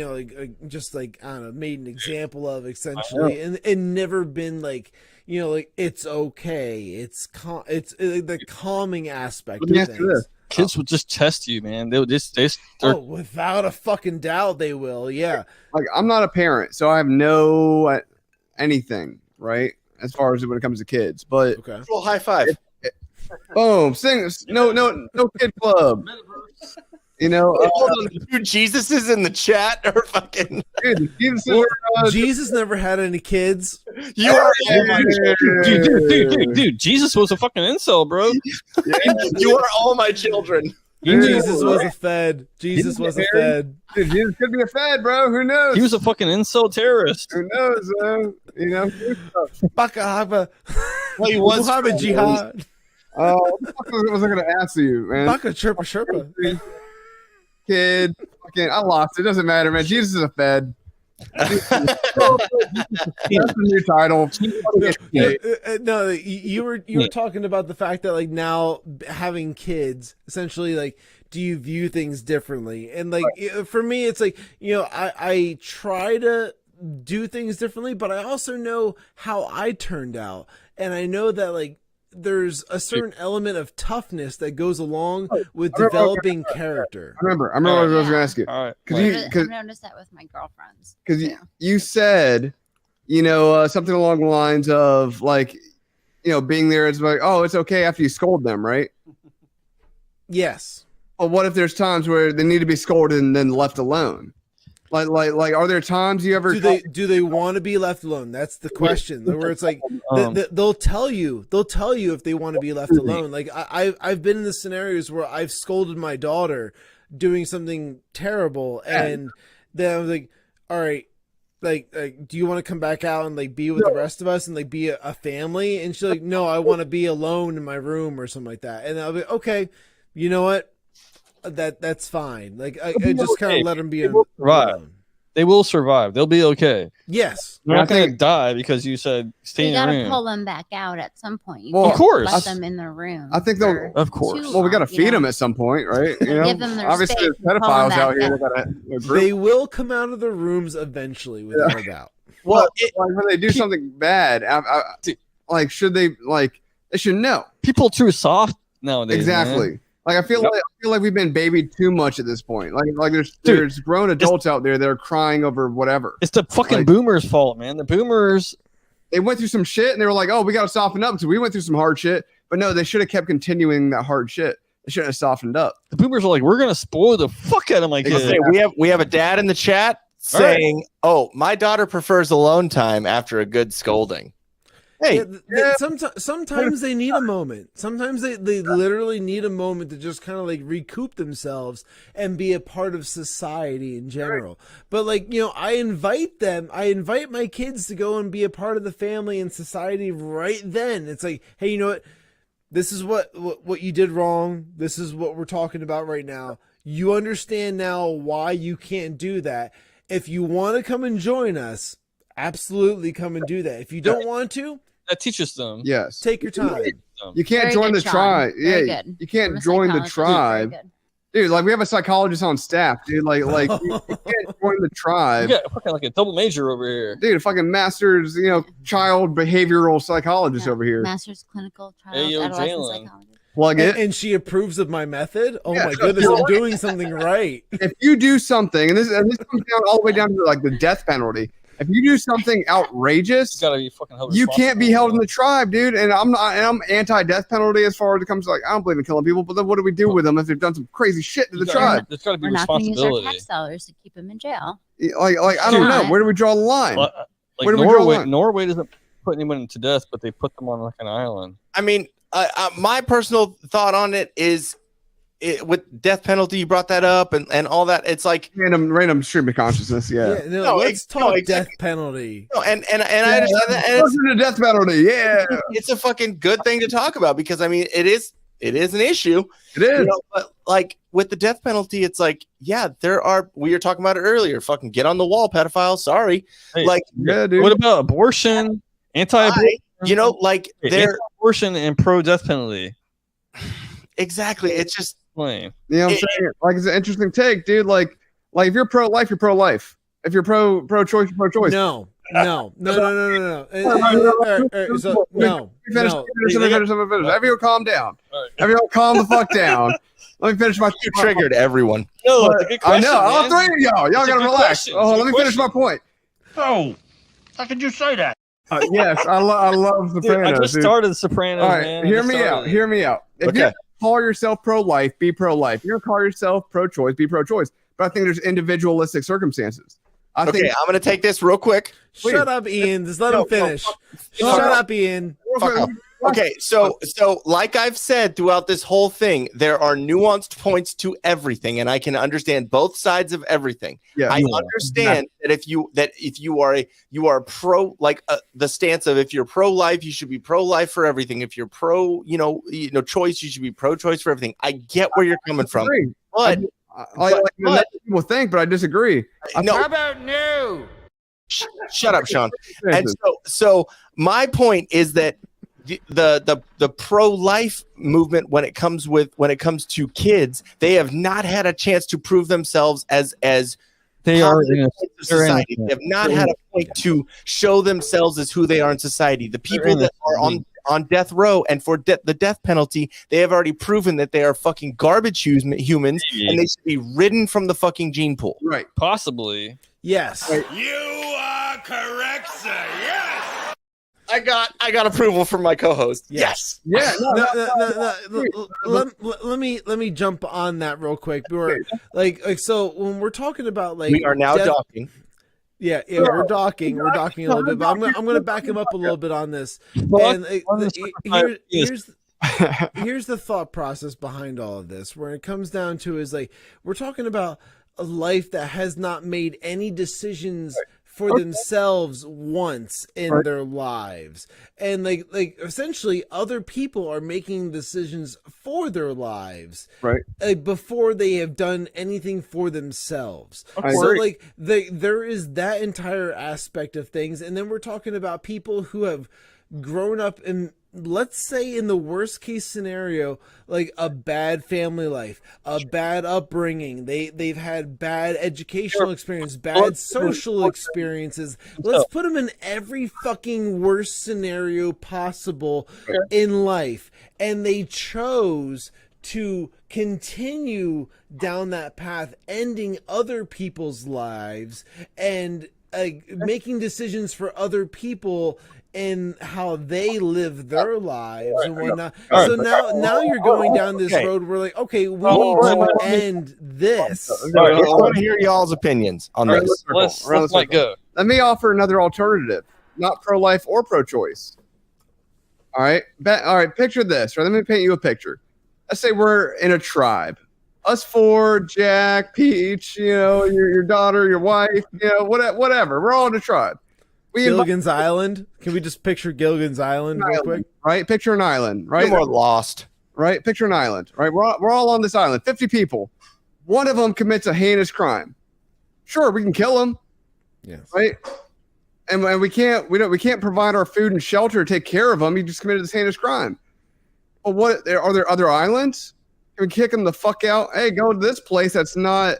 just like I don't know, made an example of essentially, and never been like. Like it's okay. It's the calming aspect of things. Kids will just test you, man. They'll without a fucking doubt, they will. Yeah. Like I'm not a parent, so I have no anything right as far as when it comes to kids. But Well, high five. Boom! Sing. No kid club. Hold on, dude, Jesus is in the chat or fucking Jesus never had any kids. You are dude, Jesus was a fucking incel, bro. You are all my children. Jesus was a fed. Jesus was a fed. Dude, Jesus could be a fed, bro. Who knows? He was a fucking incel terrorist. Who knows? Baka haba. Well, he was Muhammad Jihad. What the fuck was I gonna ask you, man? Baka chirpa sherpa. Kid, fucking, I lost it. Doesn't matter, man. Jesus is a fed. That's the new title. No, you were talking about the fact that like now having kids, essentially, like, do you view things differently? And like for me, it's like I try to do things differently, but I also know how I turned out, and I know that like. There's a certain element of toughness that goes along with developing character. I remember what I was going to ask you. All right. I've noticed that with my girlfriends. Because you said, something along the lines of like, being there. It's like, oh, it's okay after you scold them, right? Yes. Well, what if there's times where they need to be scolded and then left alone? Like, are there times you ever do they want to be left alone? That's the question. Where it's like they'll tell you if they want to be left alone. Like I've been in the scenarios where I've scolded my daughter doing something terrible, and then I was like, all right, like do you want to come back out and like be with the rest of us and like be a family? And she's like, no, I want to be alone in my room or something like that. And I'll be okay. You know what? That's fine. Like I just kind of let them be alone. They will survive. They'll be okay. Yes. They're not going to die because you said stay in your room. You got to pull them back out at some point. You of course. Let them in their room. I think they'll. Of course. Well, we got to feed them at some point, right? Give them their obviously, space, there's pedophiles out here. They will come out of the rooms eventually, without a doubt. Well, when they do something bad, like should they they should know. People too soft nowadays. Exactly. Man. Like I feel like we've been babied too much at this point. Like there's grown adults out there that are crying over whatever. It's the fucking boomers' fault, man. The boomers, they went through some shit and they were like, "Oh, we got to soften up because we went through some hard shit." But no, they should have kept continuing that hard shit. They shouldn't have softened up. The boomers are like, "We're gonna spoil the fuck out of my kid." We have a dad in the chat saying, "Oh, my daughter prefers alone time after a good scolding." Hey, sometimes they need a moment. Sometimes they literally need a moment to just kind of like recoup themselves and be a part of society in general. But like, I invite my kids to go and be a part of the family and society right then. It's like, hey, you know what? This is what you did wrong. This is what we're talking about right now. You understand now why you can't do that. If you want to come and join us, absolutely come and do that. If you don't want to, that teaches them. Yes. Take your time. You can't Very join good, the Shawn. tribe. Very Yeah, good. you can't I'm a join the psychologist. tribe. Very good. Dude, like we have a psychologist on staff, dude. Like you can't join the You tribe. got fucking like a double major over here. Dude, a fucking master's, child behavioral psychologist over here. Master's clinical trials, Hey, yo, adolescent Jalen. psychology. Plug it. And she approves of my method. Oh Yeah, my so goodness, you're I'm doing something right. If you do something, and this comes down all the way down to like the death penalty. If you do something outrageous, You gotta be fucking held you can't be held in responsible. the tribe, dude. And I'm anti-death penalty as far as it comes to, like, I don't believe in killing people, but then what do we do with them if they've done some crazy shit to the tribe? There's gotta be We're not going to use our responsibility. tax dollars to keep him in jail. Like I don't know. Where do we draw the line? Like Where do we draw the Norway, line? Norway doesn't put anyone to death, but they put them on like an island. I mean, my personal thought on it is, with death penalty, you brought that up and all that. It's like random stream of consciousness. Yeah. Let's talk death penalty. No, and I understand that. And Listen to death penalty. Yeah. it's a fucking good thing to talk about because I mean, it is an issue. It is. But like with the death penalty, it's like, yeah, we were talking about it earlier. Fucking get on the wall, pedophile. Sorry. Hey, like, yeah, dude. What about abortion? Anti-abortion? Like they're abortion and pro-death penalty. Exactly. It's just Lame. You know what I'm saying? Like, it's an interesting take, dude. Like if you're pro-life, you're pro-life. If you're pro-choice, you're pro-choice. No. So, no. Finish. Everyone calm down. Everyone calm the fuck down. Let me finish my. You triggered everyone. No, it's a good I question, know. All man. three of y'all. Y'all It's a gotta good relax. question. Oh, It's a let me good finish my point. Oh, how could you say that? Yes, I love Dude, Sopranos. I just dude. started The Sopranos, All right, man. hear me out. Hear me out. If you call yourself pro-life, be pro-life. You're gonna call yourself pro-choice, be pro-choice. But I think there's individualistic circumstances. I think I'm gonna take this real quick. Shut up, Ian. Just let him finish. Shut up, Ian. Fuck up. Okay, so like I've said throughout this whole thing, there are nuanced points to everything, and I can understand both sides of everything. Yeah, I understand that if you are pro, like the stance of if you're pro-life, you should be pro-life for everything. If you're pro, choice, you should be pro-choice for everything. I get where you're coming from, but people think, but I disagree. How about no? Shut up, Shawn. And so my point is that the pro-life movement, when it comes to kids, they have not had a chance to prove themselves as they are in society. They have not had a point to show themselves as who they are in society. The people that are on death row and for the death penalty, they have already proven that they are fucking garbage humans and they should be ridden from the fucking gene pool. Right. Possibly. Yes. You are correct, sir. Yes. I got approval from my co-host. Yes. Yeah. Let me jump on that real quick. So when we're talking about we are now docking. Yeah, we're docking a little bit, but I'm going to back him up a little bit on this. And here's the thought process behind all of this. Where it comes down to is like we're talking about a life that has not made any decisions for themselves once in their lives, and like essentially other people are making decisions for their lives before they have done anything for themselves. So like there is that entire aspect of things, and then we're talking about people who have grown up in, let's say, in the worst case scenario, like a bad family life, a bad upbringing. They've had bad educational experience, bad social experiences. Let's put them in every fucking worst scenario possible in life. And they chose to continue down that path, ending other people's lives and making decisions for other people and how they live their lives and whatnot. So now you're going down this road where like, okay, we need to end this. I want to hear y'all's opinions on this. Let's go. Let me offer another alternative, not pro-life or pro-choice. All right. Picture this. Right. Let me paint you a picture. Let's say we're in a tribe. Us four, Jack, Peach, your daughter, your wife, whatever. We're all in a tribe. Gilligan's Island. Can we just picture Gilligan's Island real quick? Right? Picture an island, right? You're more lost. Right? Picture an island, right? We're all on this island, 50 people. One of them commits a heinous crime. Sure, we can kill them. Yes. Right. And we can't provide our food and shelter, take care of them. He just committed this heinous crime. Well, what are there other islands? Can we kick him the fuck out? Hey, go to this place that's not.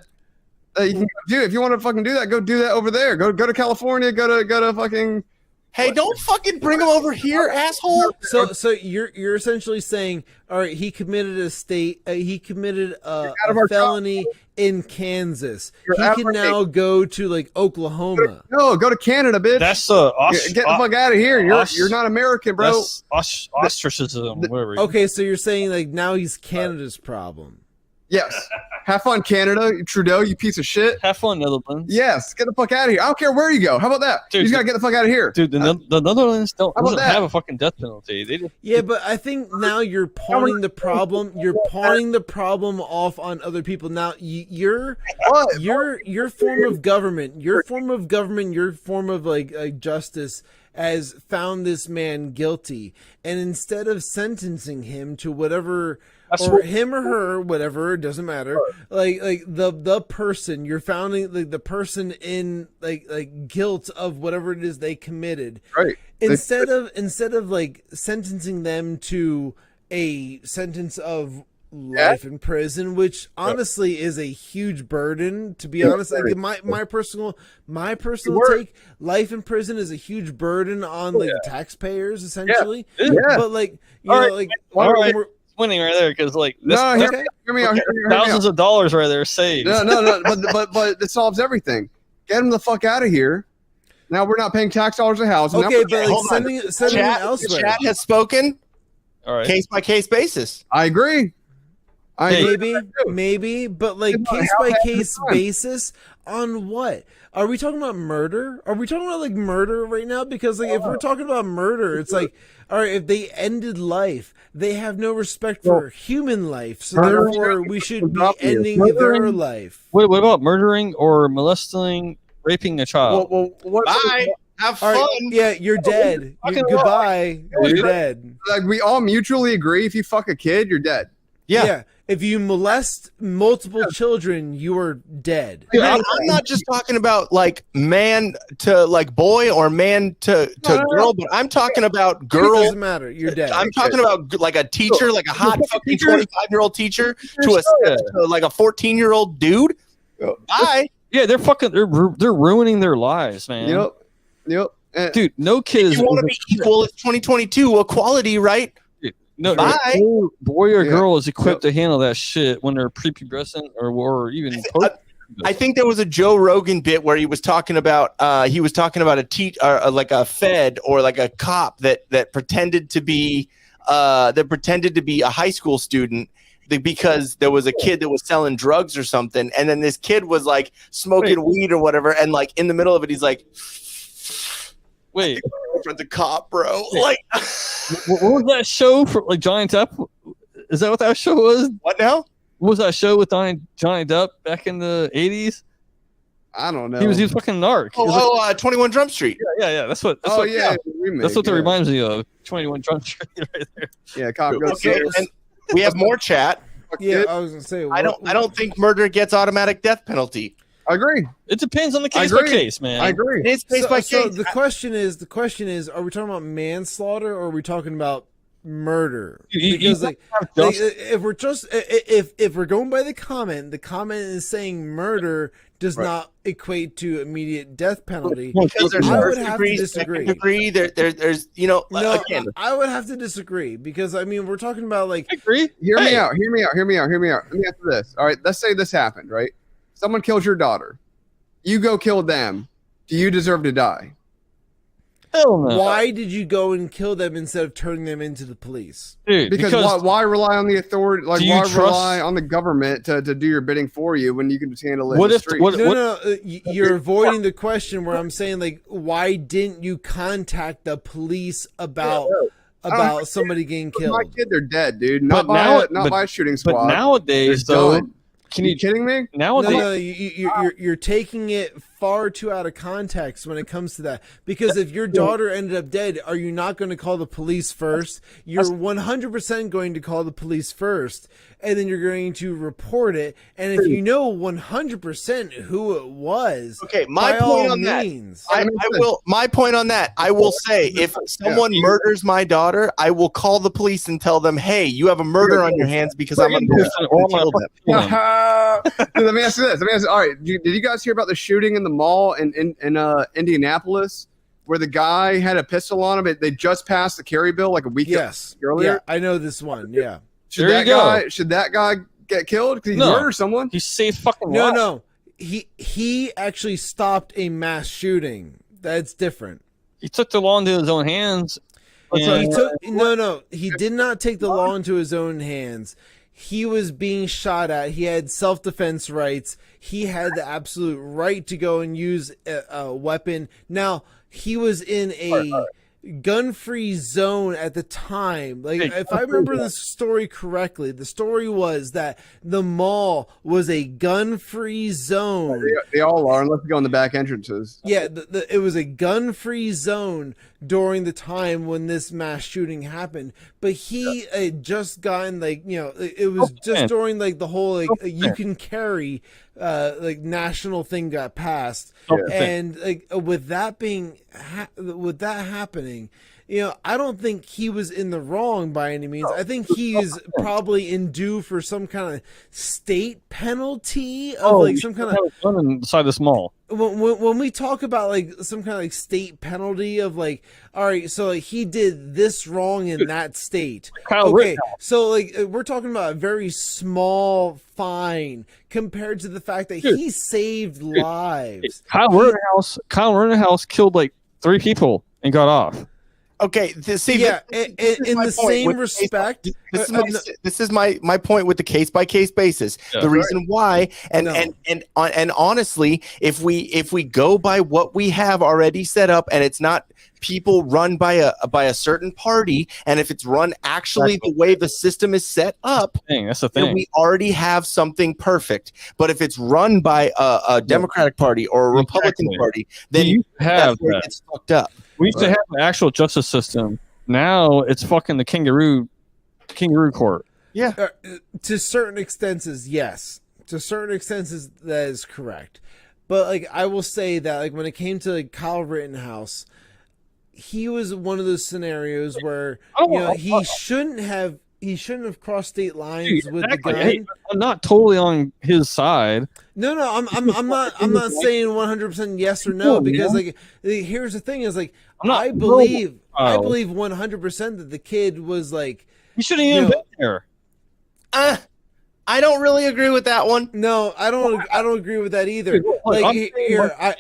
You can do if you want to fucking do that. Go do that over there. Go to California. Go to fucking. Hey, don't fucking bring him over here, asshole. So you're essentially saying, all right, he committed a felony in Kansas. He can now go to like Oklahoma. No, go to Canada, bitch. That's get the fuck out of here. You're not American, bro. That's ostracism. Whatever. Okay, so you're saying like now he's Canada's problem. Yes. Have fun, Canada. Trudeau, you piece of shit. Have fun, Netherlands. Yes. Get the fuck out of here. I don't care where you go. How about that? Dude, you just got to get the fuck out of here. Dude, the Netherlands doesn't have a fucking death penalty. They just, yeah, but I think now you're pawning the problem. You're pawning the problem off on other people. Now, your form of government, your form of like justice has found this man guilty. And instead of sentencing him to whatever... or him or her, whatever, it doesn't matter. Like the person you're founding, like the person in like guilt of whatever it is they committed. Right. Instead of like sentencing them to a sentence of life in prison, which honestly is a huge burden. To be honest, like my personal take, life in prison is a huge burden on like the taxpayers essentially. Yeah. But like you know, like winning right there because like this, hear me out. Thousands of dollars right there saved. No, but it solves everything. Get him the fuck out of here. Now we're not paying tax dollars a house. Okay, but like sending him elsewhere. Chat has spoken. All right, case by case basis. I agree. Maybe, but like case by case basis on what? Are we talking about murder? Are we talking about like murder right now? Because like if we're talking about murder, it's like, all right, if they ended life, they have no respect for human life, so therefore we should be ending their life. Wait, what about murdering or molesting, raping a child? Bye. Have fun. Right, yeah, you're dead. Goodbye. You're dead. Like we all mutually agree, if you fuck a kid, you're dead. Yeah. If you molest multiple children, you are dead. Dude, I'm not just talking about like man to like boy or man to girl, but I'm talking about girl. It doesn't matter. You're dead. I'm talking about like a teacher, like a hot fucking 25-year-old teacher to like a 14-year-old dude. Bye. Yeah, they're ruining their lives, man. Yep. Dude, no kid is. You want to be equal? It's 2022. Equality, right? No, boy or girl is equipped to handle that shit when they're prepubescent or even. I think there was a Joe Rogan bit where he was talking about like a Fed or like a cop that pretended to be a high school student because there was a kid that was selling drugs or something, and then this kid was like smoking weed or whatever, and like in the middle of it, he's like, "Wait, for the cop, bro!" Like. What was that show for like Johnny Depp? Is that what that show was? What now? What was that show with Johnny Depp back in the 80s? I don't know. He was fucking narc. 21 Jump Street. Yeah. That's what that reminds me of. 21 Jump Street right there. Yeah, cop goes. And we have more chat. Yeah, I was gonna say. I don't think murder gets automatic death penalty. I agree. It depends on the case by case, man. I agree. It's case by case. So the question is, are we talking about manslaughter or are we talking about murder? Because if we're going by the comment is saying murder does not equate to immediate death penalty. Because there's I would have to disagree. There's again. I would have to disagree because I mean we're talking about like. I agree. Hear me out. Let me answer this. All right, let's say this happened, right? Someone kills your daughter. You go kill them. Do you deserve to die? Hell no. Why did you go and kill them instead of turning them into the police? Dude, because why rely on the authority? Like, why rely on the government to do your bidding for you when you can just handle it in the street? You're avoiding the question where I'm saying, like, why didn't you contact the police about somebody getting killed? My kid, they're dead, dude. Not by a shooting squad. But nowadays, though. Are you kidding me? Nowadays, no, you're taking it far too out of context when it comes to that. Because if your daughter ended up dead, are you not going to call the police first? You're 100% going to call the police first, and then you're going to report it. And if you know 100% who it was, okay, my point on that, my point on that, I will say, if someone murders my daughter, I will call the police and tell them, hey, you have a murder on your hands because I'm going to kill them. Let me ask you this. All right, did you guys hear about the shooting in the mall in Indianapolis, where the guy had a pistol on him? They just passed the carry bill like a week earlier. Yeah, I know this one. Yeah. Should that guy get killed because he murdered someone? He saved fucking lives. No. He actually stopped a mass shooting. That's different. He took the law into his own hands. He did not take the law into his own hands. He was being shot at. He had self-defense rights. He had the absolute right to go and use a weapon. Now, he was in a gun-free zone at the time. Like, if I remember the story correctly, the story was that the mall was a gun-free zone. They all are, unless you go in the back entrances. Yeah, it was a gun-free zone during the time when this mass shooting happened. But he had just gotten, it was just during, the whole, you can carry, national thing got passed. And, with that happening, I don't think he was in the wrong by any means. I think he is probably in due for some kind of state penalty of some kind of inside this mall. When we talk about some kind of state penalty of all right, so he did this wrong in that state. Okay, so we're talking about a very small fine compared to the fact that he saved lives. Kyle Rittenhouse killed 3 people and got off. Okay, in the same respect, this is my point with the case by case basis. The reason why, and honestly, if we go by what we have already set up, and it's not people run by a certain party, and if it's run actually the way the system is set up, that's the thing. Then we already have something perfect. But if it's run by a Democratic Party or a Republican Party, then it's fucked up. We used to have an actual justice system. Now it's fucking the kangaroo court. Yeah. To certain extents, yes. To certain extents, that is correct. But I will say that when it came to Kyle Rittenhouse, he was one of those scenarios where he shouldn't have crossed state lines with the gun. Hey, I'm not totally on his side. No, I'm not saying 100% yes or no, because here's the thing is I believe 100% that the kid was he shouldn't even been there. I don't really agree with that one. No, I don't agree with that either. I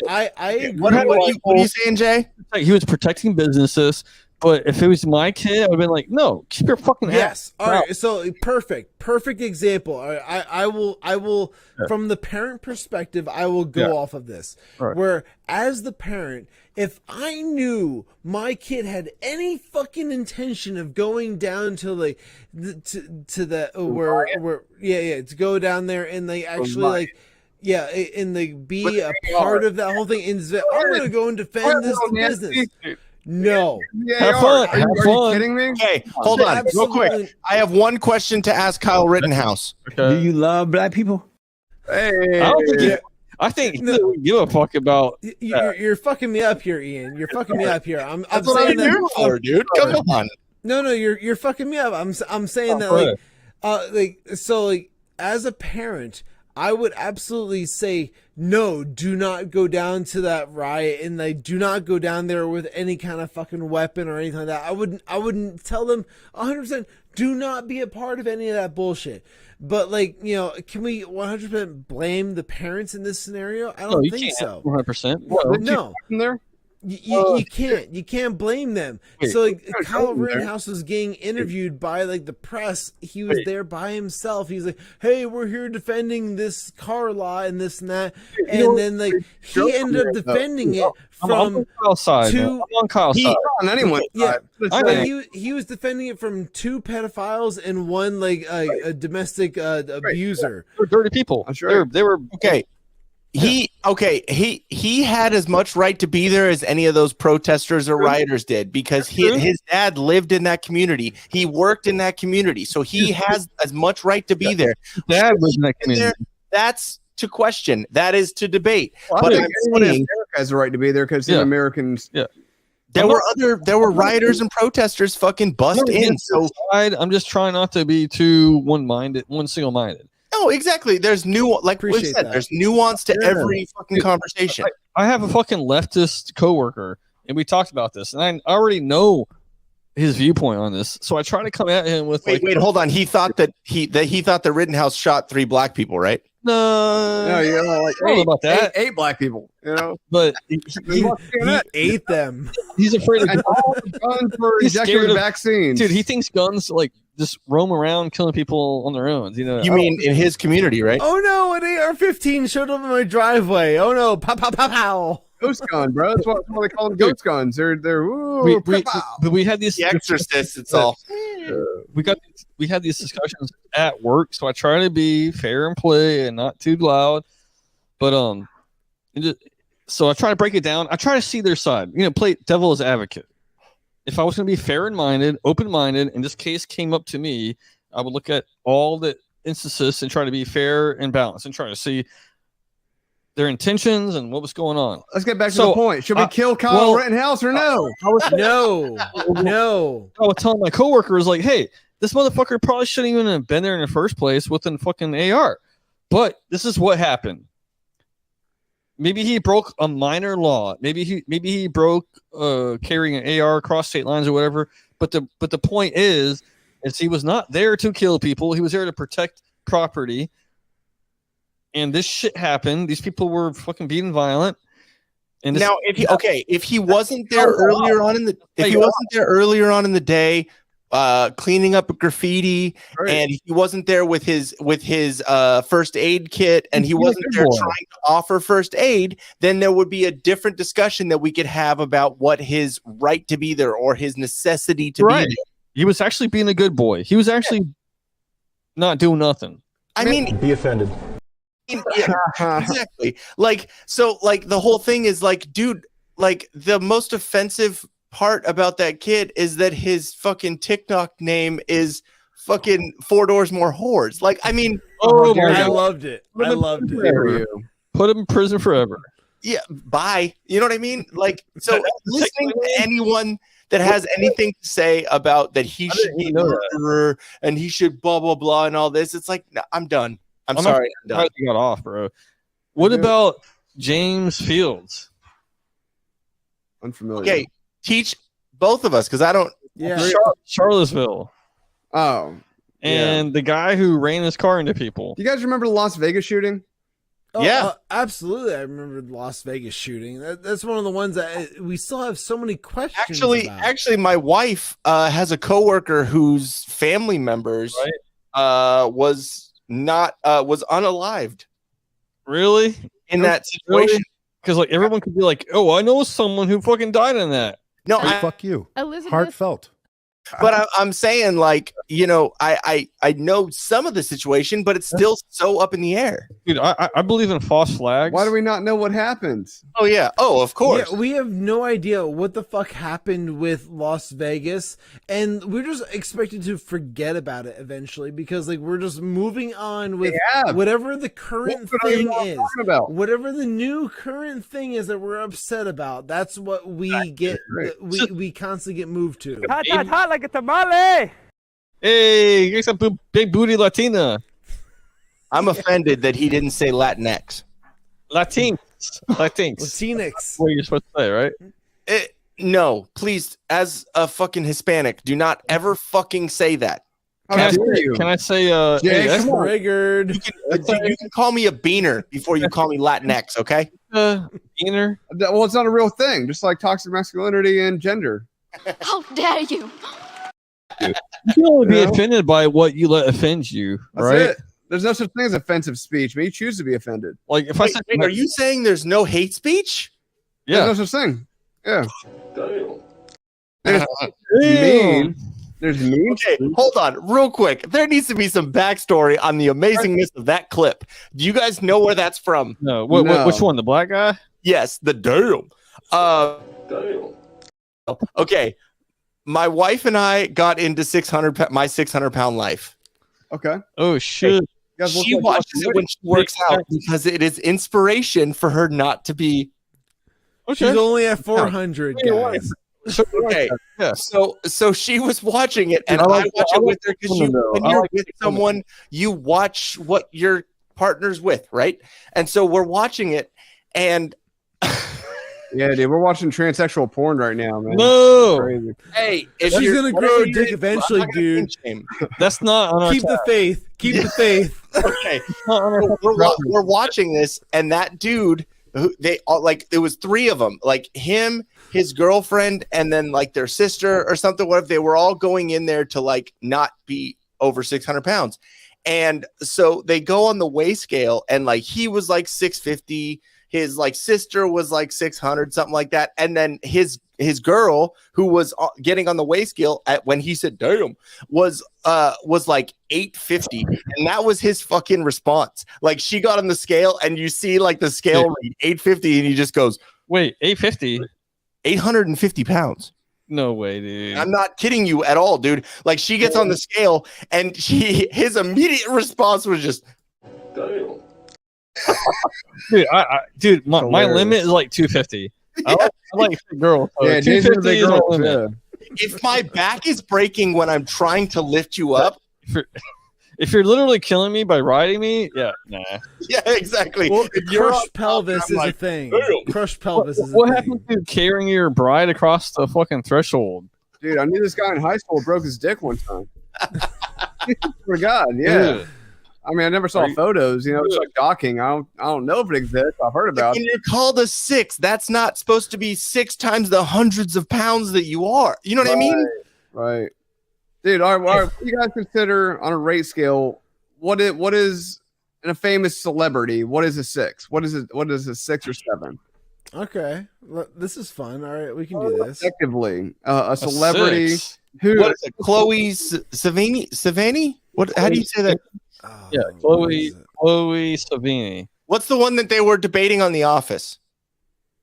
agree. What are you saying, Jay? He was protecting businesses. But if it was my kid, I would have been no, keep your fucking ass. All right. So perfect example. I will from the parent perspective, I will go off of this. Right. Where as the parent, if I knew my kid had any fucking intention of going down to to go down there and actually and be a part of that whole thing, and I'm gonna go and defend this business. No. Have fun. Are you kidding me? Okay, hold on, real quick. I have one question to ask Kyle Rittenhouse. Do you love black people? Hey, I think he doesn't give a fuck about. You're fucking me up here, Ian. You're fucking me up here. I'm That's saying what I'm that. here for, dude. Come on. No, you're fucking me up. I'm saying that as a parent, I would absolutely say no, do not go down to that riot, and do not go down there with any kind of fucking weapon or anything like that. I wouldn't tell them 100%, do not be a part of any of that bullshit. But can we 100% blame the parents in this scenario? I don't think so. 100%. No. You can't blame them. So Kyle Rittenhouse was getting interviewed by the press. He was there by himself. He's like, hey, we're here defending this car law and this and that, and then he ended up defending it from Kyle's side. two. I'm on Kyle's side. On anyone's side. He was defending it from 2 pedophiles and 1 a domestic abuser. They're dirty people. That's right. They were okay. He had as much right to be there as any of those protesters or rioters did, because his dad lived in that community. He worked in that community, so he has as much right to be there. Dad was in that community. That's to question. That is to debate. Well, but anyone in America has a right to be there because Americans. Yeah. There were rioters and protesters fucking bust in. So I'm just trying not to be too one single-minded. No, exactly. There's there's nuance to every fucking conversation. I have a fucking leftist coworker, and we talked about this, and I already know his viewpoint on this. So I try to come at him with wait, hold on. He thought that the Rittenhouse shot 3 black people, right? No, you know, like I don't know about that. Eight black people, you know, but he ate them. He's afraid of guns for injecting vaccines. Dude, he thinks guns like just roam around killing people on their own. You know, you mean in his community, right? Oh no, an AR-15 showed up in my driveway. Oh no, pow pow pow pow. Ghost gun, bro. That's what they call them. Ghost guns. They're we had these The Exorcist. It's all. We had these discussions at work, so I try to be fair and play and not too loud. But so I try to break it down. I try to see their side. You know, play devil as advocate. If I was going to be fair and minded, open minded, and this case came up to me, I would look at all the instances and try to be fair and balanced and try to see their intentions and what was going on. Let's get back to the point. Should we kill Kyle Rittenhouse or no? No. I was telling my coworker, was like, hey, this motherfucker probably shouldn't even have been there in the first place with a fucking AR. But this is what happened. Maybe he broke a minor law. Maybe he broke carrying an AR across state lines or whatever. But the point is he was not there to kill people. He was there to protect property. And this shit happened. These people were fucking being violent. And now, if he wasn't there earlier on in the day, cleaning up graffiti, and he wasn't there with his first aid kit, and he wasn't there trying to offer first aid, then there would be a different discussion that we could have about what his right to be there or his necessity to be there. He was actually being a good boy. He was actually not doing nothing. I mean, be offended. Yeah, exactly. The whole thing is like, dude, like the most offensive part about that kid is that his fucking TikTok name is fucking 4 Doors More Whores. Like, I mean, I loved it. I loved it. Put him in prison forever. Yeah, bye. You know what I mean? Like, so listening to anyone that has anything to say about that he should be a murderer and he should blah blah blah and all this, it's like, no, I'm done. I'm sorry. I'm done. You got off, bro. What about James Fields? Unfamiliar. Okay, teach both of us because I don't. Yeah, Charlottesville. Oh, and the guy who ran his car into people. You guys remember the Las Vegas shooting? Oh, yeah, absolutely. I remember the Las Vegas shooting. That's one of the ones that we still have so many questions. Actually, my wife has a coworker whose family members was unalived. Really? In that situation? Because like everyone could be like, "Oh, I know someone who fucking died in that." No, fuck you. Elizabeth. Heartfelt. But I'm saying, like, you know, I know some of the situation, but it's still so up in the air. Dude, I believe in false flags. Why do we not know what happened? Oh yeah. Oh, of course. Yeah, we have no idea what the fuck happened with Las Vegas, and we're just expected to forget about it eventually because, like, we're just moving on with whatever the current thing is, whatever the new current thing is that we're upset about. That's what we get. We constantly get moved to. Hot like a tamale. Hey, you're some big booty Latina. I'm offended that he didn't say Latinx. Latinx. Latinx. What you're supposed to say, right? No, please, as a fucking Hispanic, do not ever fucking say that. Can I say that's triggered. You can call me a beaner before you call me Latinx, okay? Beaner? Well, it's not a real thing, just like toxic masculinity and gender. How dare you? You can only be offended by what you let offend you, right? That's it. There's no such thing as offensive speech, but you choose to be offended. Like if I said, are you saying there's no hate speech? Yeah, there's no such thing. Yeah. Damn. Mean. There's memes. Okay, hold on, real quick. There needs to be some backstory on the amazingness of that clip. Do you guys know where that's from? No. No. Which one? The black guy? Yes, the damn. Okay, my wife and I got into my 600-pound life. Okay. Oh shit! She watches it when she works out because it is inspiration for her not to be. She's only at 400, guys. Okay, Yeah. so she was watching it, and I I like- watch I it like with her because women, though. when I you're like with women. someone, you watch what your partner's with, right? And so we're watching it, and Yeah, dude, we're watching transsexual porn right now, man. No, Crazy. hey, if She's you're- gonna whatever grow a you dick do, eventually, I'm not gonna dude. pinch shame. that's not on our Keep the faith. Keep the faith. Okay, not on our we're watching this, and that dude, they all like, it was three of them, like him, his girlfriend, and then like their sister or something. What if they were all going in there to like not be over 600 pounds? And so they go on the weigh scale, and like he was like 650, his like sister was like 600, something like that, and then his girl, who was getting on the weigh scale at when he said damn, was like 850, and that was his fucking response. Like she got on the scale, and you see like the scale read 850, and he just goes, wait, 850? 850 pounds. No way, dude. I'm not kidding you at all, dude. Like she gets on the scale, and his immediate response was just damn. Dude, my limit is like 250. I like girls. So Yeah, 250 is my limit. If my back is breaking when I'm trying to lift you up, If you're literally killing me by riding me, yeah, nah. yeah, exactly. Well, If you're crushed up top, pelvis I'm is a like, thing. "Damn." Crushed pelvis is a What thing. happened to carrying your bride across the fucking threshold? Dude, I knew this guy in high school who broke his dick one time. For God, yeah. Dude. I mean, I never saw photos. You know, it's like docking. I don't know if it exists. I've heard about When it. you're called a 6, that's not supposed to be 6 times the hundreds of pounds that you are. You know what I mean? Right. Dude, all right, what do you guys consider on a rate scale? What is in a famous celebrity? What is a 6? What is it? What is a 6 or 7? Okay, this is fun. All right, we can do this. Effectively, a celebrity six. who What is it? Chloe Savini? What? How do you say that? Oh, Yeah, what is it? Chloe Savini. What's the one that they were debating on The Office?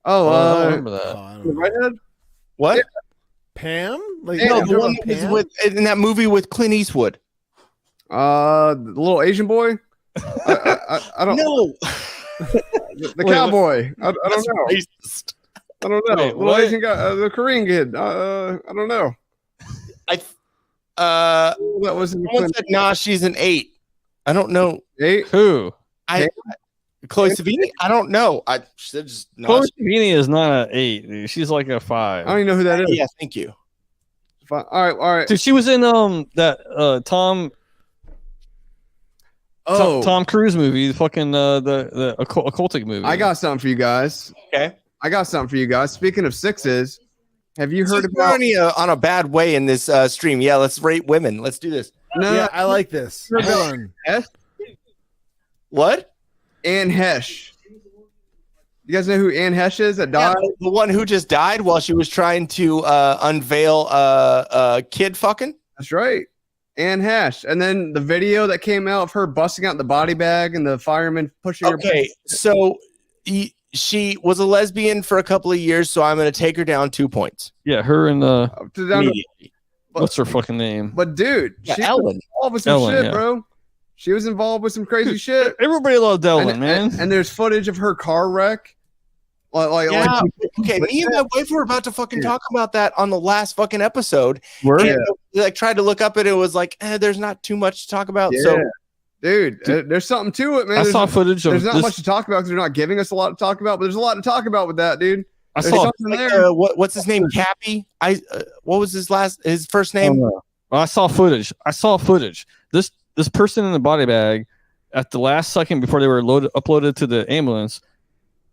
I don't oh, remember that. I don't the know. redhead? What? Pam? Like, No, you the talking one about that was Pam? with in that movie with Clint Eastwood. The little Asian boy. I don't know. No, The cowboy. I don't know. racist. I don't know. Wait, Little what? Asian guy, the Korean kid. I don't know. That was in Someone said, "Nah, she's an 8." I don't know. 8. Who? Chloe Savini? I don't know. I said just no. Chloe Savini is not an 8, dude. She's like a I 5. don't even know who that is. Yeah, thank you. Fine. All right. Dude, she was in that Tom Cruise movie, the fucking the occultic movie. I got something for you guys. Okay. Speaking of 6s, have you heard Since we're about? already on a bad way in this stream. Yeah, let's rate women. Let's do this. No, Yeah, I like this. Fun. What? Anne Hesh. You guys know who Anne Hesh is that Yeah, died? the one who just died while she was trying to unveil kid fucking. That's right. Anne Hesh. And then the video that came out of her busting out the body bag and the fireman pushing her. Okay, so she was a lesbian for a couple of years, so I'm going to take her down 2 points. Yeah, her and Down to- Immediately. what's her fucking name? but dude, Yeah, she was Ellen. involved with some Ellen, shit, yeah. bro. She was involved with some crazy shit. Everybody loves Ellen, man. And there's footage of her car wreck. Yeah. Okay, me and my wife were about to fucking talk about that on the last fucking episode. Word? And we, like, tried to look up it. It was like, there's not too much to talk about. So dude, there's something to it, man. I There's saw not- footage of There's not this. much to talk about because they're not giving us a lot to talk about, but there's a lot to talk about with that, dude. I There's saw. something like, there. what's his name? Cappy. What was his first I name? don't know. I saw footage. This person in the body bag, at the last second before they were uploaded to the ambulance,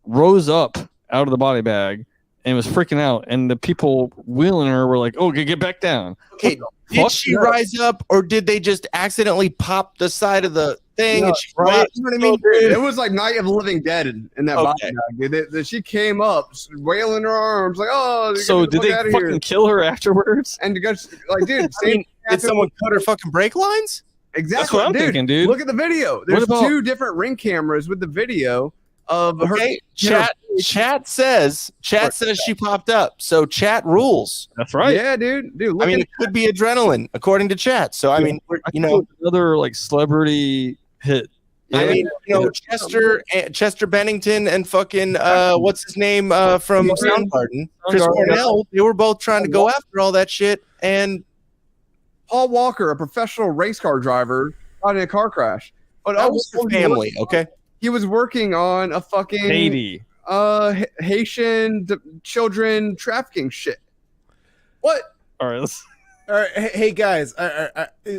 rose up out of the body bag and was freaking out. And the people wheeling her were like, "Oh, get back down." Okay, did fuck? she rise up, or did they just accidentally pop the side of the thing? No, And she right? You know what I mean? Dude, it was like Night of the Living Dead in that body Okay. bag, dude. She came up wailing her arms like, "Oh!" So did they fucking kill her afterwards? And to go, like, dude, Did someone cut her fucking brake lines? Exactly. That's what I'm thinking, dude. Look at the video. There's 2 different ring cameras with the video of her. Chat says she popped up. So chat rules. That's right. Yeah, dude. I mean, it could be adrenaline according to chat. So I mean, another like celebrity hit. I mean, Chester Bennington and fucking what's his name from Soundgarden, Chris Cornell. They were both trying to go after all that shit. And Paul Walker, a professional race car driver, got in a car crash. But that was for family, okay? He was working on a fucking Haitian children trafficking shit. What? All right, all right, hey guys,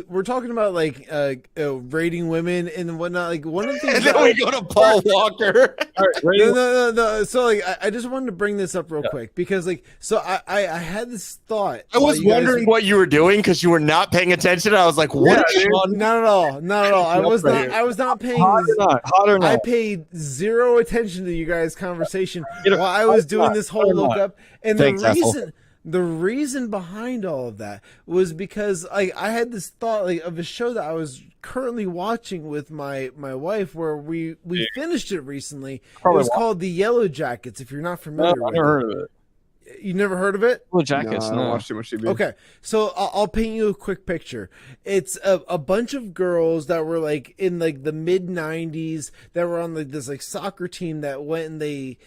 we're talking about like rating women and whatnot. Like one of the things, and then we go to Paul Walker. No. So like, I just wanted to bring this up real quick because like, so I had this thought. I was wondering what you were doing because you were not paying attention. I was like, what? Not at all. I was not paying. Hot or not. I paid zero attention to you guys' conversation while I was doing this whole look up, and the reason behind all of that was because I had this thought of a show that I was currently watching with my wife where we finished it recently. It was called The Yellow Jackets, if you're not familiar with it. I've never heard of it. You never heard of it? Yellow Jackets, no. I don't watch too much TV. Okay, so I'll paint you a quick picture. It's a bunch of girls that were like in like the mid 90s that were on like this like soccer team that went and they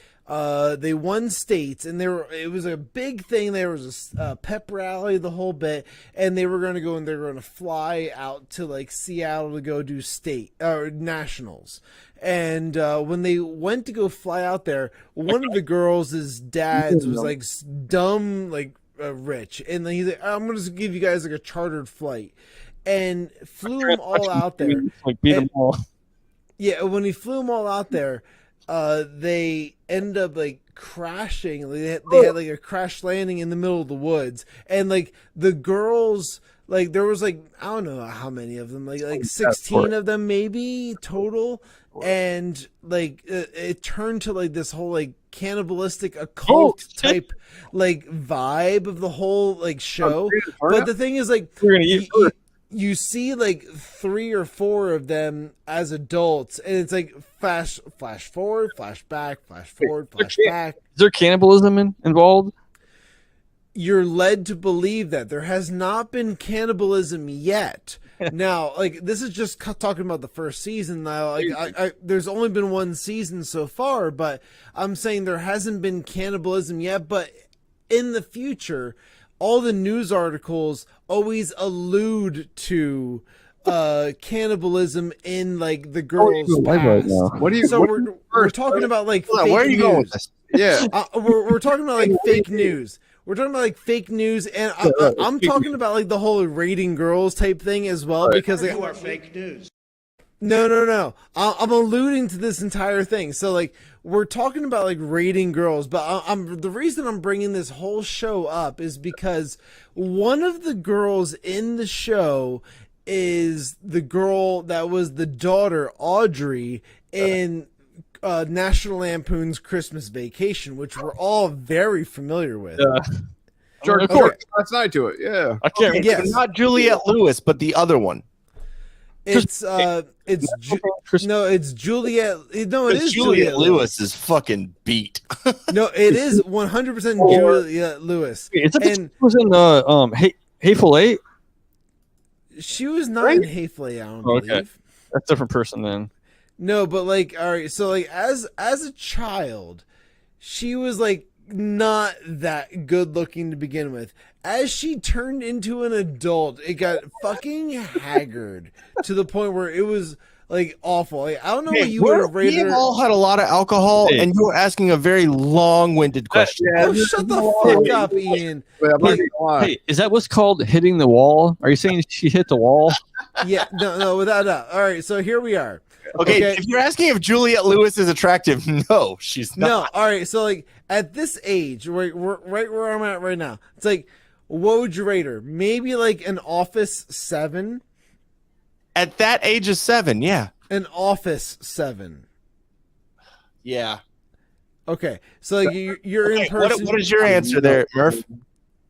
won states, and it was a big thing. There was a pep rally, the whole bit, and they were going to go and they were going to fly out to like Seattle to go do state or nationals. And when they went to go fly out there, one of the girls' dads was like dumb, like rich, and he's like, "I'm going to give you guys like a chartered flight," and flew them all out there. Like beat them all. Yeah, when he flew them all out there. They end up like crashing. They had like a crash landing in the middle of the woods, and like the girls, like there was like I don't know how many of them, like 16 of them maybe total, and like it turned to like this whole like cannibalistic occult type like vibe of the whole like show. But the thing is like you see like 3 or 4 of them as adults, and it's like flash forward, flash back, flash forward, flash back. Is there cannibalism involved? You're led to believe that there has not been cannibalism yet. Now, like this is just talking about the first season. Now, like there's only been 1 season so far, but I'm saying there hasn't been cannibalism yet. But in the future, all the news articles always allude to cannibalism in like the girls' past. Right now. What do you? So we're talking about like fake where are you news. going with this? Yeah, we're talking about like fake news. We're talking about like fake news, and I'm talking about like the whole rating girls type thing as well because You are fake news. No. I'm alluding to this entire thing. So like we're talking about like rating girls, but the reason I'm bringing this whole show up is because one of the girls in the show is the girl that was the daughter Audrey in National Lampoon's Christmas Vacation, which we're all very familiar with. Sure, Okay. last night to it. Yeah, I can't. Okay, so not Juliette Lewis, but the other one. It's Juliette. No, it is Juliette Lewis is fucking beat. No, it is 100% Juliette Lewis. Is it she was in Hateful Eight? She was not in Hateful Eight, I don't believe. Okay. That's a different person then. No, but like, all right, so like as a child, she was like not that good looking to begin with. As she turned into an adult, it got fucking haggard to the point where it was like awful. Like, I don't know what you would have rated. We all had a lot of alcohol, and you were asking a very long-winded question. Oh, shut the fuck up, Ian. Hey, is that what's called hitting the wall? Are you saying she hit the wall? Yeah, no, without doubt. All right, so here we are. Okay, if you're asking if Juliette Lewis is attractive, no, she's not. No, all right, so like at this age, right where I'm at right now, it's like, what would you rate her? Maybe like an Office 7? At that age of 7, yeah. An Office 7. Yeah. Okay, so like you're in person. What is your answer there, Murph?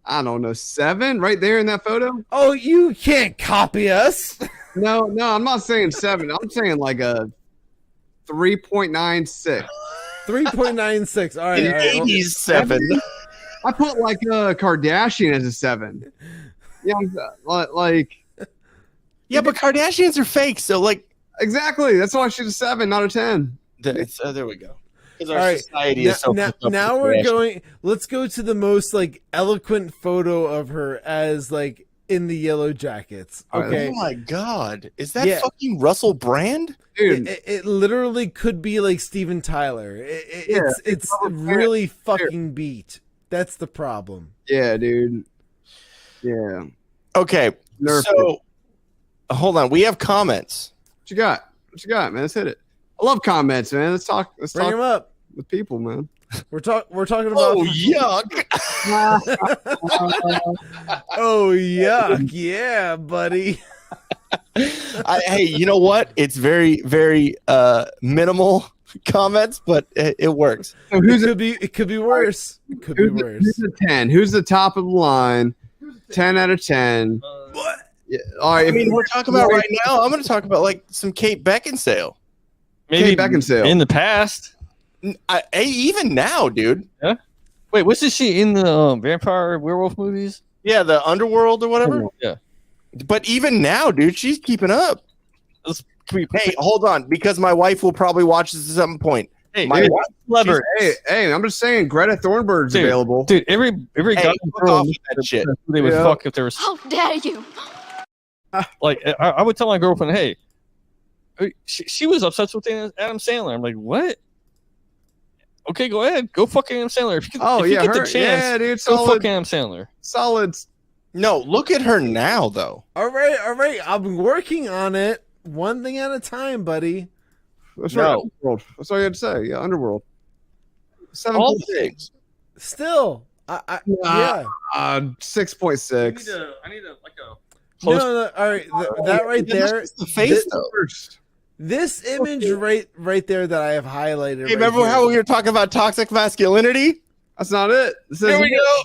I don't know, 7 right there in that photo. Oh, you can't copy us. No, I'm not saying 7. I'm saying like a 3.96. 3.96. All right. In all right. 80s 7. I put like a Kardashian as a 7. Yeah, like. Yeah, but Kardashians are fake, so like. Exactly. That's why she's a 7, not a 10. There we go. Because All our right. society is so. Now we're going. Let's go to the most like eloquent photo of her as like in the yellow jackets. Okay. Oh my God, is that fucking Russell Brand? Dude, it literally could be like Steven Tyler. It's really fucking beat. That's the problem. Yeah, dude. Yeah. Okay. So, hold on. We have comments. What you got, man? Let's hit it. I love comments, man. Let's talk. Bring them up with people, man. We're talking about. Oh yuck! Oh yuck! Yeah, buddy. Hey, you know what? It's very, very minimal comments, but it works. So it could be worse. It could be worse. Who's the 10? Who's the top of the line? 10 out of 10. What? Yeah, all right. I mean, we're talking about right now. I'm going to talk about like some Kate Beckinsale. Maybe Kate Beckinsale in the past. Even now, dude. Yeah. Wait, wasn't she in the vampire werewolf movies? Yeah, the Underworld or whatever. Yeah. But even now, dude, she's keeping up. Hey, hold on, because my wife will probably watch this at some point. Hey, my wife, hey, I'm just saying, Greta Thunberg's available. Dude, every guy off that shit. They would fuck if there was. How dare you? Like, I would tell my girlfriend, hey, she was obsessed with Adam Sandler. I'm like, what? Okay, go ahead, go fuck Adam Sandler. If you get the chance, yeah, dude, go fuck Adam Sandler. Solid. No, look at her now, though. All right. I'm working on it. One thing at a time, buddy. That's right. Underworld. That's all you had to say. Yeah, Underworld. 7.6. Still, yeah. 6.6. I need a like a. No. All right, that right there. The face though. This image right there that I have highlighted. Hey, remember how we were talking about toxic masculinity? That's not it. Here we go.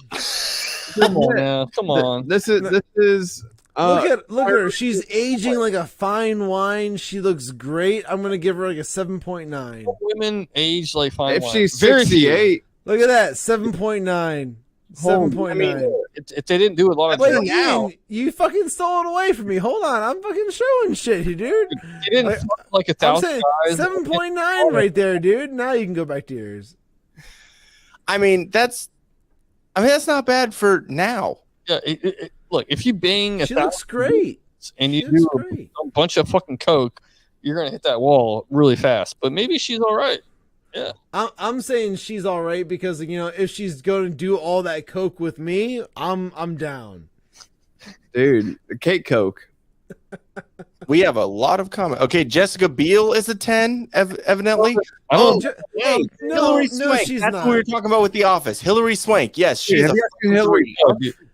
Come on now. Come on. This is. Look at her. She's aging like a fine wine. She looks great. I'm gonna give her like a 7.9. Women age like fine if wine. she's Very 68. Look at that, 7.9. 7.9. I mean, if they didn't do a lot of. Wait, now you fucking stole it away from me. Hold on, I'm fucking showing shit, dude. They didn't fuck like 1,000 guys. 7.9 right there, dude. Now you can go back to yours. I mean, that's not bad for now. Yeah, look, if you bang She looks great. And you do a bunch of fucking coke, you're gonna hit that wall really fast. But maybe she's all right. Yeah, I'm saying she's all right because if she's going to do all that coke with me, I'm down. Dude, the cake coke. We have a lot of comments. Okay, Jessica Biel is a 10, evidently. No, Hillary Swank. she's That's not. what we were talking about with The Office. Hillary Swank. Yes, she's a Hillary.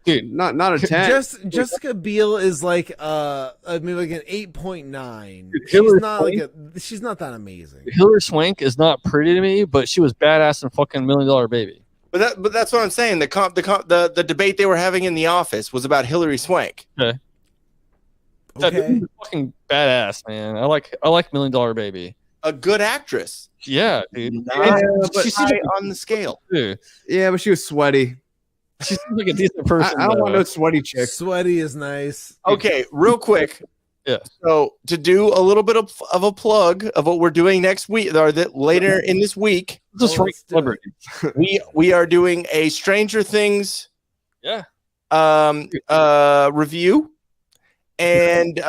Dude, not a 10. Jessica Biel is like maybe like an 8.9. She's not that amazing. Hillary Swank is not pretty to me, but she was badass in fucking $1 Million Baby. But that's what I'm saying. The debate they were having in The Office was about Hillary Swank. Okay. That fucking badass, man. I like $1 Million Baby. A good actress. Yeah, dude. She's high on the scale. Dude. Yeah, but she was sweaty. She seems like a decent person. I don't want no sweaty chick. Sweaty is nice. Okay, real quick. Yeah. So to do a little bit of a plug of what we're doing next week, or later in this week, we are doing a Stranger Things review, and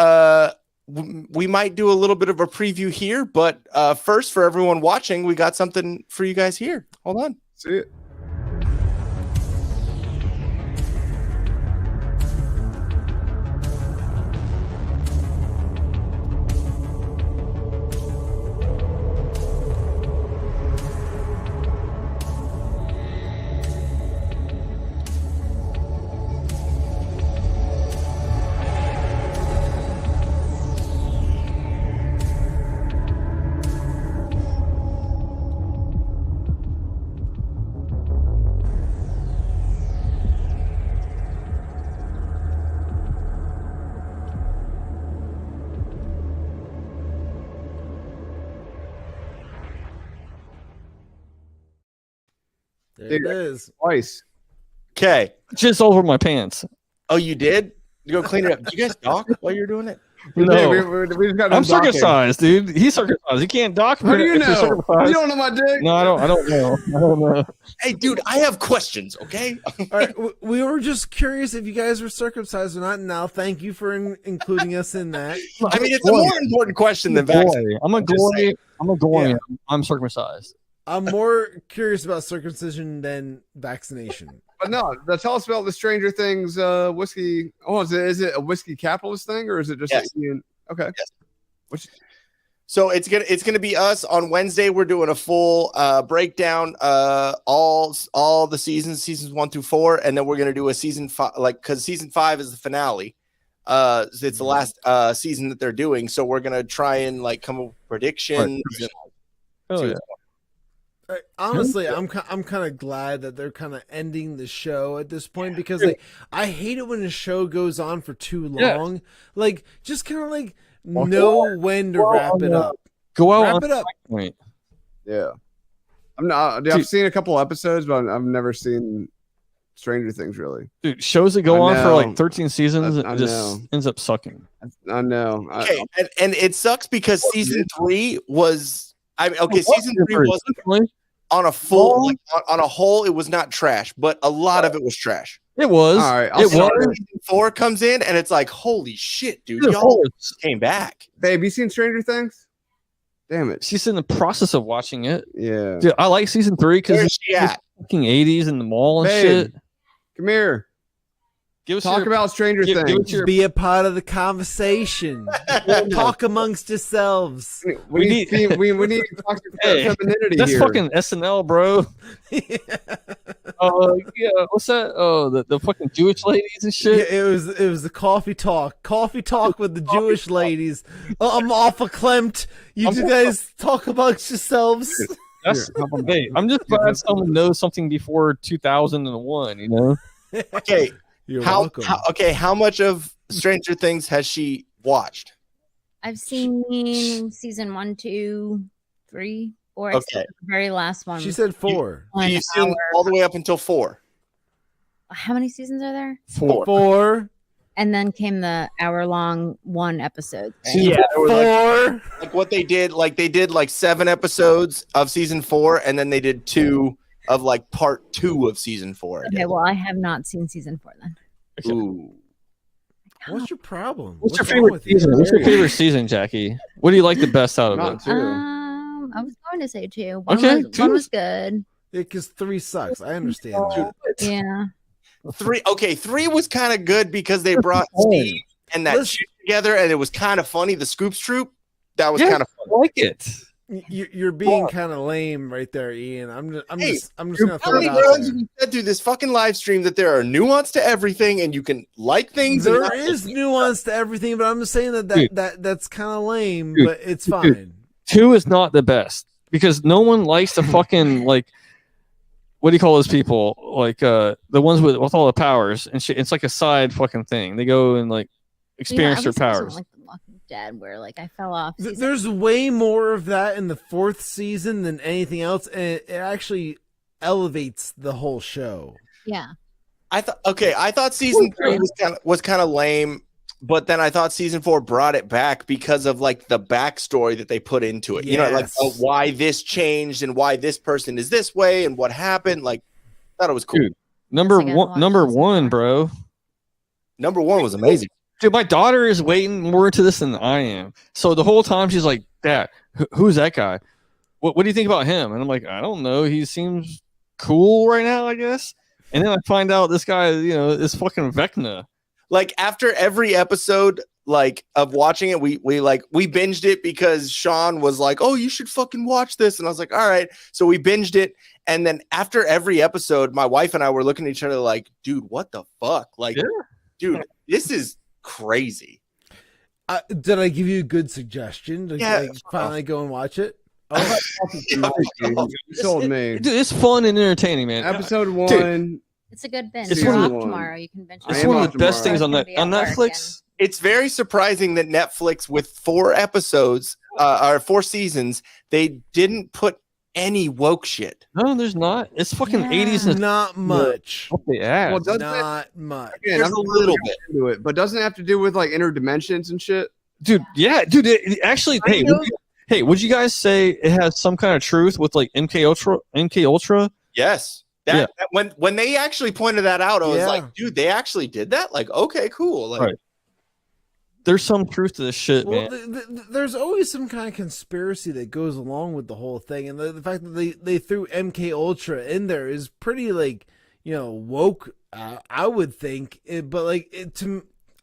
we might do a little bit of a preview here. But first, for everyone watching, we got something for you guys here. Hold on. See it. There it is. Twice. Okay. Just over my pants. Oh, you did? You go clean it up. Did you guys dock while you're doing it? No. We just got I'm done docking. circumcised, dude. He's circumcised. You can't dock. How do you if you're know? circumcised. You don't know my dick? No, I don't know. I don't know. Hey, dude, I have questions, okay? All right, we were just curious if you guys were circumcised or not. Now, thank you for including us in that. I mean, it's a more important question than vaccine. I'm a goy. Yeah. I'm circumcised. I'm more curious about circumcision than vaccination. But no, tell us about the Stranger Things whiskey. Oh, is it a whiskey capitalist thing or is it just Yes. okay? Yes. So it's gonna be us on Wednesday. We're doing a full breakdown, all the seasons 1 through 4, and then we're gonna do a season 5, because season 5 is the finale. It's the last season that they're doing, so we're gonna try and come up with predictions. Oh yeah. Honestly, I'm kind of glad that they're kind of ending the show at this point because I hate it when a show goes on for too long. Just kind of know when to wrap it up. Go out. Wrap it up. Point. Yeah. I've seen a couple episodes, but I've never seen Stranger Things really. Dude, shows that go on for like 13 seasons I it just ends up sucking. I know. Okay, and it sucks because season 3 was. Season 3 wasn't on a full on a whole. It was not trash, but a lot of it was trash. It was. All right, it was. Season 4 comes in, and it's like, holy shit, dude! Y'all came back. Babe, you seen Stranger Things? Damn it. She's in the process of watching it. Yeah. Dude, I like season 3 because Where's she at? fucking 80s in the mall and Babe, shit. Come here. Give us Talk about Stranger give Things. us your- Be a part of the conversation. Talk amongst yourselves. We need to talk to femininity that's here. fucking SNL, bro. Yeah, what's that? Oh, the fucking Jewish ladies and shit. Yeah, it was the coffee talk with the Jewish ladies. I'm awful Klemt. You guys talk amongst yourselves. That's hey, I'm just glad someone knows something before 2001. You know. Okay. You're how welcome. how much of Stranger Things has she watched? I've seen season 1, 2, 3, 4. Okay. The very last one. She said 4. You've seen all the way up until 4. How many seasons are there? 4. And then came the hour-long one episode. Right? Yeah, there were 4. like what they did. They did 7 episodes of season 4, and then they did 2 of part 2 of season 4. Okay, well, I have not seen season 4 then. Ooh. What's your problem? What's your wrong favorite with you? season? What's your favorite season, Jackie? What do you like the best out of Not it? 2. I was going to say 2. One Okay, was, 2. one was good. Because 3 sucks. I understand. Yeah. 3. Okay, 3 was kind of good because they brought Steve and that shit together, and it was kind of funny. The Scoops Troop, that was kind of I like it. You're being kind of lame right there, Ian. I'm just gonna How throw many it out times there. have you said through this fucking live stream that there are nuance to everything and you can like things? and There not- is nuance to everything, but I'm just saying that's kind of lame, Dude, but it's fine. 2 is not the best because no one likes the fucking what do you call those people? The ones with all the powers and shit. It's like a side fucking thing. They go and experience their powers. Like The Walking Dead, where I fell off. There's way more of that in the 4th season than anything else, and it actually elevates the whole show. Yeah. I thought season 3 was kind of lame, but then I thought season 4 brought it back because of the backstory that they put into it. Yes. Why this changed and why this person is this way and what happened. Thought it was cool. Dude, number one, bro. Number 1 was amazing. Dude, my daughter is waiting more into this than I am. So the whole time she's like, "Dad, who's that guy? What do you think about him?" And I'm like, "I don't know. He seems cool right now, I guess." And then I find out this guy, is fucking Vecna. After every episode, of watching it, we binged it because Shawn was like, "Oh, you should fucking watch this," and I was like, "All right." So we binged it, and then after every episode, my wife and I were looking at each other like, "Dude, what the fuck? Dude, this is crazy." Did I give you a good suggestion to finally go and watch it? Oh, you told me. Dude, it's fun and entertaining, man. Episode 1. Dude, It's a good binge. It's You're one off of tomorrow. You can binge. it's one of the best things on Netflix. It's very surprising that Netflix, with 4 episodes or 4 seasons, they didn't put any woke shit. No, there's not. It's fucking 80s and Not much. up the ass. Well, doesn't Not much. Again, There's I'm a little bit. into it, but doesn't it have to do with like inner dimensions and shit? Dude, yeah, dude. It actually, hey, would you guys say it has some kind of truth with like MK Ultra? Yes. That when they actually pointed that out, I was like, dude, they actually did that? Like, okay, cool. Like, Right. There's some truth to this shit, Well, man. there's always some kind of conspiracy that goes along with the whole thing, and the fact that they threw MK Ultra in there is pretty like woke. I would think, but like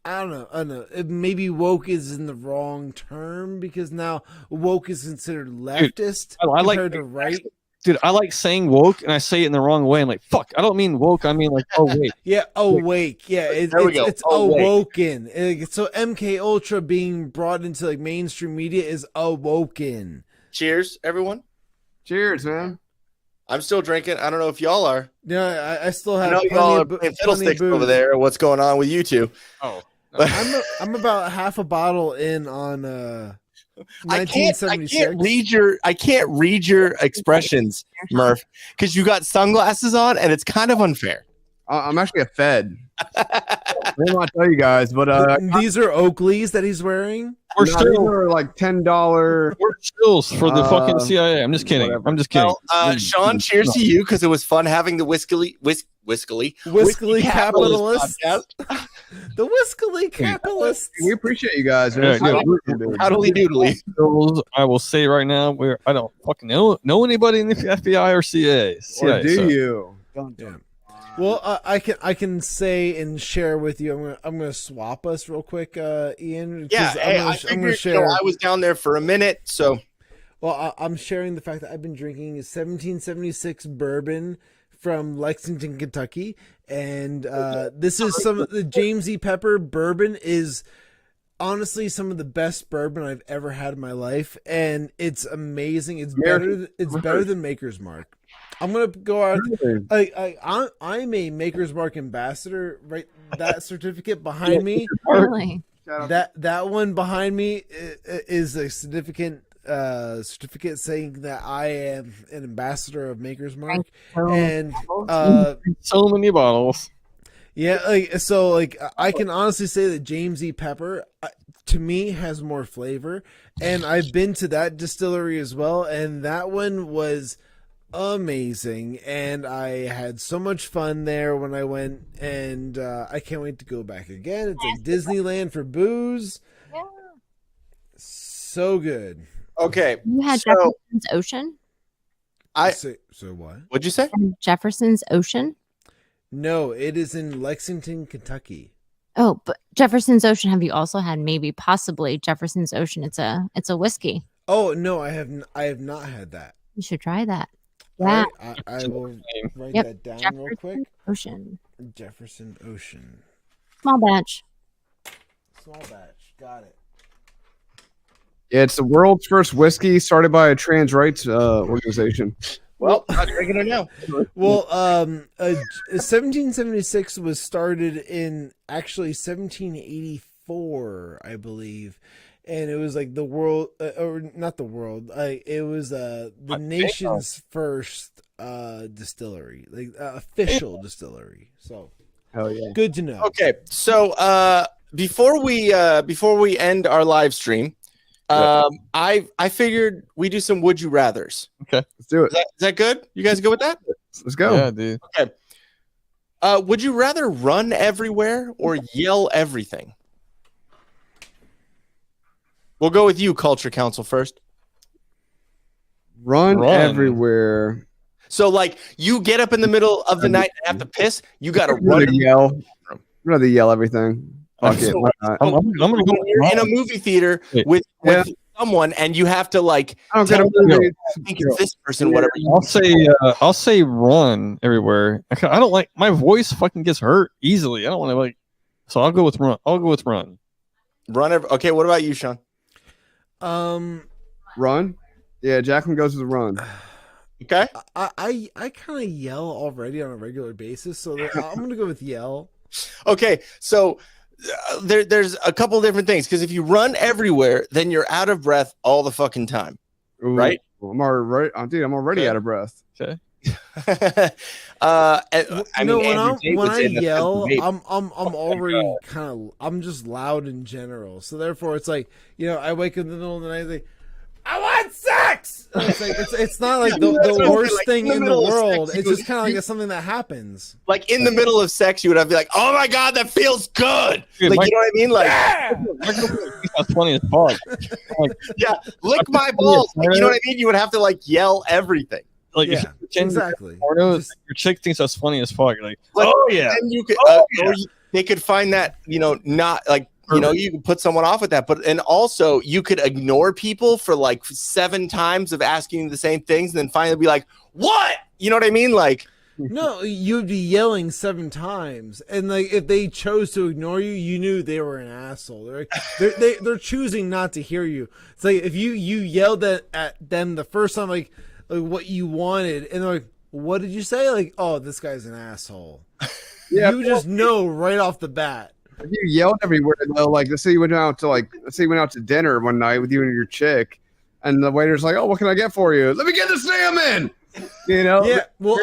I don't know. Maybe woke is in the wrong term because now woke is considered leftist compared to right. Dude, I like saying woke, and I say it in the wrong way. I'm like, fuck, I don't mean woke. I mean like, oh wait. Yeah, awake. Yeah, There we go. it's awoken. So MK Ultra being brought into like mainstream media is awoken. cheers, everyone. Cheers, man. I'm still drinking. I don't know if y'all are. Yeah, I still I have. know y'all are playing fiddlesticks over there. What's going on with you two? Oh. I'm about half a bottle in on I can't 1976. I can't read your expressions, Murph, because you got sunglasses on and it's kind of unfair. I'm actually a Fed. I don't want to tell you guys, but These are Oakleys that he's wearing. We're these still are like $10. we're stills for the fucking CIA. I'm just kidding. whatever. I'm just kidding. Well, Shawn, cheers to you because it was fun having the Whiskey Capitalist. podcast. The Whiskey Capitalist. We appreciate you guys, man. Yeah, Howdly doodly. Stills, I will say right now, I don't fucking know anybody in the FBI or CIA. Or do so. you? Yeah. Well, I can say and share with you. I'm gonna swap us real quick, Ian. Yeah, I figured I was down there for a minute, so. Well, I'm sharing the fact that I've been drinking 1776 bourbon from Lexington, Kentucky, and this is some of the James E. Pepper bourbon is honestly some of the best bourbon I've ever had in my life, and it's amazing. It's better than Maker's Mark. I'm gonna go out. I'm a Maker's Mark ambassador. Right, that certificate behind me. Really? That one behind me is a significant certificate saying that I am an ambassador of Maker's Mark, and so many bottles. Yeah, I can honestly say that James E. Pepper to me has more flavor, and I've been to that distillery as well, and that one was amazing, and I had so much fun there when I went, and I can't wait to go back again. It's like Disneyland for booze. Yeah. So good. Okay. You had Jefferson's Ocean? So what? What'd you say? Jefferson's Ocean? No, it is in Lexington, Kentucky. Oh, but Jefferson's Ocean. Have you also had possibly Jefferson's Ocean? It's a whiskey. Oh no, I have not had that. You should try that. Yeah, I will write that down Jefferson real quick. Ocean. Jefferson Ocean. Small batch. Small batch. Got it. Yeah, it's the world's first whiskey started by a trans rights organization. Well, I'm drinking it now. Well, 1776 was started in actually 1784, I believe, and it was like the world, or not the world. It was the nation's first distillery, like official distillery. So, hell yeah, good to know. Okay, so before we end our live stream. I figured we do some would you rathers. Okay, let's do it. Is that good? You guys good with that? Let's go. Yeah, dude. Okay. Would you rather run everywhere or yell everything? We'll go with you, Culture Council, first. Run everywhere. So, like, you get up in the middle of the night and have to piss. You got to run. Yell. I'd rather yell everything. I'm gonna go. You're in a movie theater with someone, and you have to like. I think it's this person. Whatever. I'll say run everywhere. I don't like my voice. Fucking gets hurt easily. I don't want to like. So I'll go with run. Run. Okay. What about you, Shawn? Run. Yeah, Jacqueline goes with the run. Okay. I kind of yell already on a regular basis, so I'm gonna go with yell. Okay, so. There's a couple different things because if you run everywhere, then you're out of breath all the fucking time, right? I'm already out of breath. Okay. When I yell, I'm already I'm just loud in general. So therefore, it's like, I wake up in the middle of the night, like, I want sex. It's like it's not like the worst thing in the world. It's just kind of like something that happens. Like in the middle of sex, you would have to be like, "Oh my god, that feels good!" Dude, like, you know what I mean? Like, that's funny as fuck. Like, yeah, lick my balls. Like, you know what I mean? You would have to like yell everything. Like, yeah, exactly. Your chick thinks that's funny as fuck. Like, oh yeah. And you could, they could find that, not like. You can put someone off with that, and also you could ignore people for like 7 times of asking the same things, and then finally be like, "What?" You know what I mean? Like, no, you'd be yelling 7 times, and like if they chose to ignore you, you knew they were an asshole. They're choosing not to hear you. It's like if you yelled at them the first time, like what you wanted, and they're like, "What did you say?" Like, "Oh, this guy's an asshole." Yeah, you just know right off the bat. If you yelled everywhere though, like let's say you went out to dinner one night with you and your chick, and the waiter's like, "Oh, what can I get for you?" "Let me get the salmon." Yeah. Well,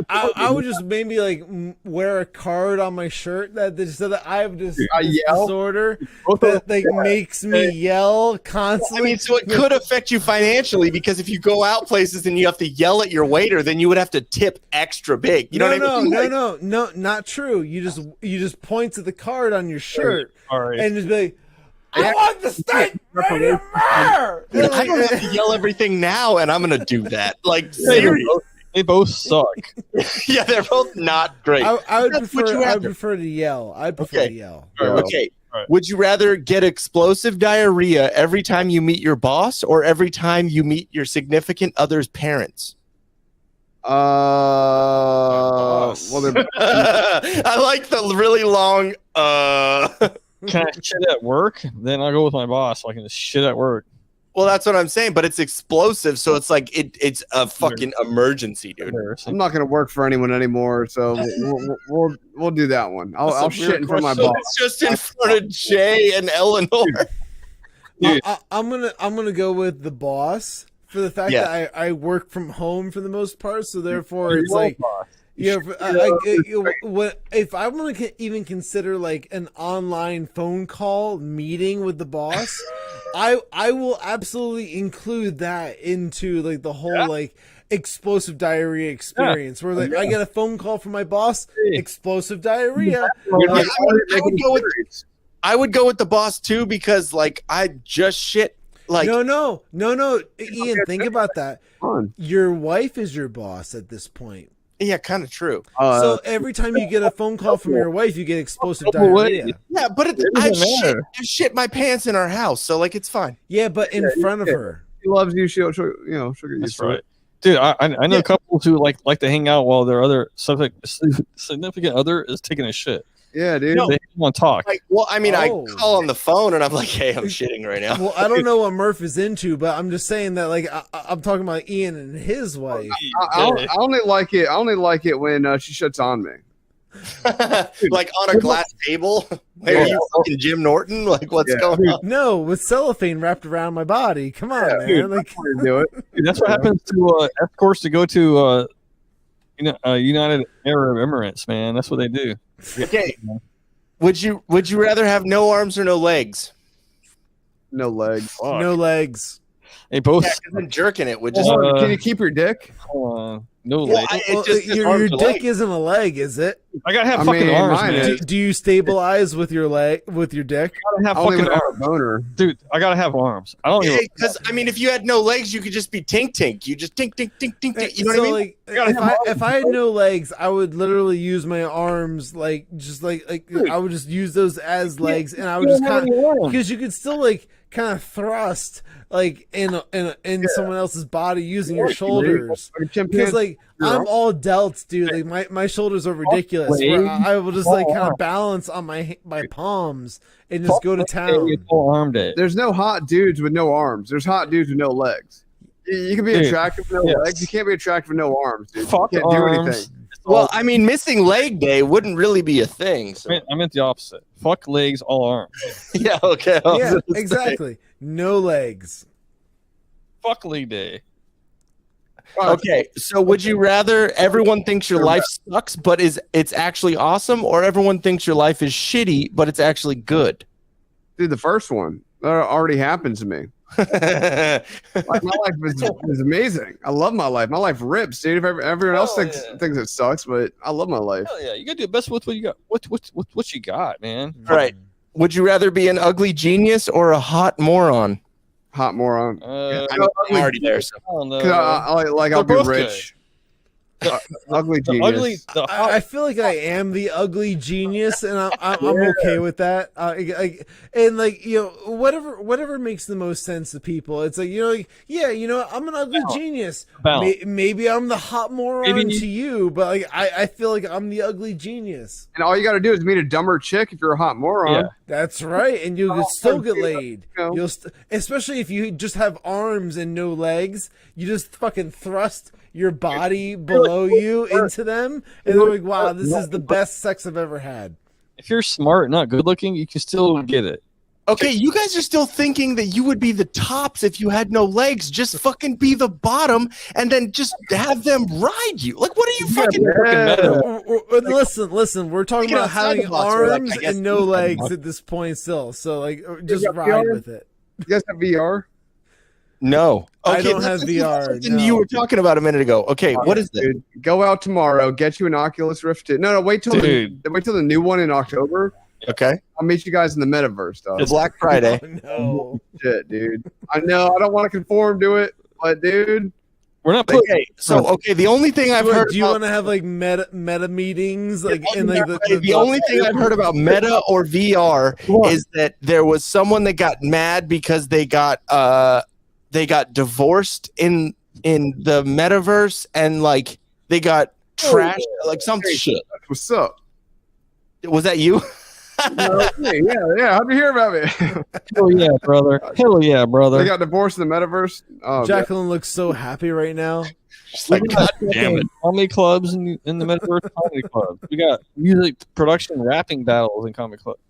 I would just maybe like wear a card on my shirt that said that I have this disorder that like makes me yell constantly. I mean, so it could affect you financially because if you go out places and you have to yell at your waiter, then you would have to tip extra big. You know what I mean? No, not true. You just point to the card on your shirt and just be like, "I want the steak medium rare." I don't have to yell everything now, and I'm gonna do that. Like, seriously. They both suck. Yeah, they're both not great. I would prefer to yell. I'd prefer to yell. Okay. Right. Would you rather get explosive diarrhea every time you meet your boss or every time you meet your significant other's parents? Well, I like the really long. Can I shit at work? Then I'll go with my boss. So I can just shit at work. Well, that's what I'm saying, but it's explosive, so it's like it's a fucking emergency, dude. I'm not gonna work for anyone anymore, so we'll do that one. I'll shit in front of my boss. It's just in front of Jay and Eleanor. I'm gonna go with the boss for the fact that I work from home for the most part, so therefore it's like. If I want to even consider like an online phone call meeting with the boss, I will absolutely include that into like the whole like explosive diarrhea experience where like I get a phone call from my boss, explosive diarrhea. I would go with the boss too because like I just shit. Like no, Ian, think about that. Your wife is your boss at this point. Yeah, kind of true. So every time you get a phone call from your wife, you get explosive diarrhea. Yeah, but I shit my pants in our house, so like it's fine. Yeah, but in front of her, she loves you. She'll get you. That's right, dude. I know couples who like to hang out while their other significant other is taking a shit. Yeah, dude. They want to talk. Like, well, I mean, I call on the phone and I'm like, "Hey, I'm shitting right now." Well, I don't know what Murph is into, but I'm just saying that, like, I'm talking about Ian and his wife. I only like it. I only like it when she shuts on me. Like on a glass table. Like, are you fucking Jim Norton? Like, what's going on? No, with cellophane wrapped around my body. Come on, man. Dude, like, do it. Dude, that's what happens to escorts to go to United Arab Emirates, man. That's what they do. Okay. Would you rather have no arms or no legs? No legs. Fuck. No legs. They both. Yeah, 'cause I'm jerking it. Would just can you keep your dick? No legs. Your dick isn't a leg, is it? I gotta have fucking arms, man. Do you stabilize with your leg with your dick? I gotta have fucking arms, boner, dude. I gotta have arms. I don't. Because I mean, if you had no legs, you could just be tink. You just tink. You know what I mean? Like, if I had no legs, I would literally use my arms, like I would just use those as legs, and I would just kind of because you could still like kind of thrust like in someone else's body using your shoulders. Because like I'm all delts, dude. Like my shoulders are ridiculous. Where I will just like kind of balance on my palms and just go to town. There's no hot dudes with no arms. There's hot dudes with no legs. You can be attractive with no legs. You can't be attractive with no arms, dude. You can't do anything. Well, I mean, missing leg day wouldn't really be a thing. So. I meant the opposite. Fuck legs, all arms. Yeah, okay. Yeah, exactly. No legs. Fuck leg day. Okay, so would you rather everyone thinks your life sucks, but it's actually awesome, or everyone thinks your life is shitty, but it's actually good? Dude, the first one that already happened to me. Like, my life is amazing. I love my life. My life rips, dude. If everyone else thinks it sucks, but I love my life. Hell yeah, you gotta do the best with what you got. What you got, man? All right. Would you rather be an ugly genius or a hot moron? Hot moron. I'm already there. So. I don't know. I'll be rich. Ugly genius. I feel like I am the ugly genius, and I'm okay with that. And like, you know, whatever makes the most sense to people. It's like, you know, like, yeah, you know, I'm an ugly genius. Maybe I'm the hot moron to you, but like, I feel like I'm the ugly genius. And all you got to do is meet a dumber chick if you're a hot moron. Yeah. That's right, and you can still get laid. You'll especially if you just have arms and no legs. You just fucking thrust your body below you into them, and they're like, wow, this is the best sex I've ever had. If you're smart, not good looking, you can still get it. Okay, you guys are still thinking that you would be the tops if you had no legs. Just fucking be the bottom, and then just have them ride you. Like, what are you fucking? Listen. We're talking about having arms and no legs at this point still. So like, just ride with it. You guys have VR? No. Okay, I don't have VR. No. You were talking about a minute ago. Okay, what is it? Go out tomorrow. Get you an Oculus Rift 2. No, wait till the new one in October. Okay. I'll meet you guys in the metaverse, though. It's Black Friday. Oh, no. Shit, dude. I know. I don't want to conform to it, but dude. We're not okay. So the only thing I've heard. Do you want to have like meta meetings, like in like the only thing I've heard about Meta or VR is that there was someone that got mad because they got divorced in the metaverse, and like they got trashed, like some shit. What's up? Was that you? Yeah. How'd you hear about me? Hell yeah, brother. Hell yeah, brother. They got divorced in the metaverse. Oh, Jacqueline looks so happy right now. Just like, God damn it. Comedy clubs in the metaverse. Comedy clubs. We got music production, rapping battles in comedy clubs.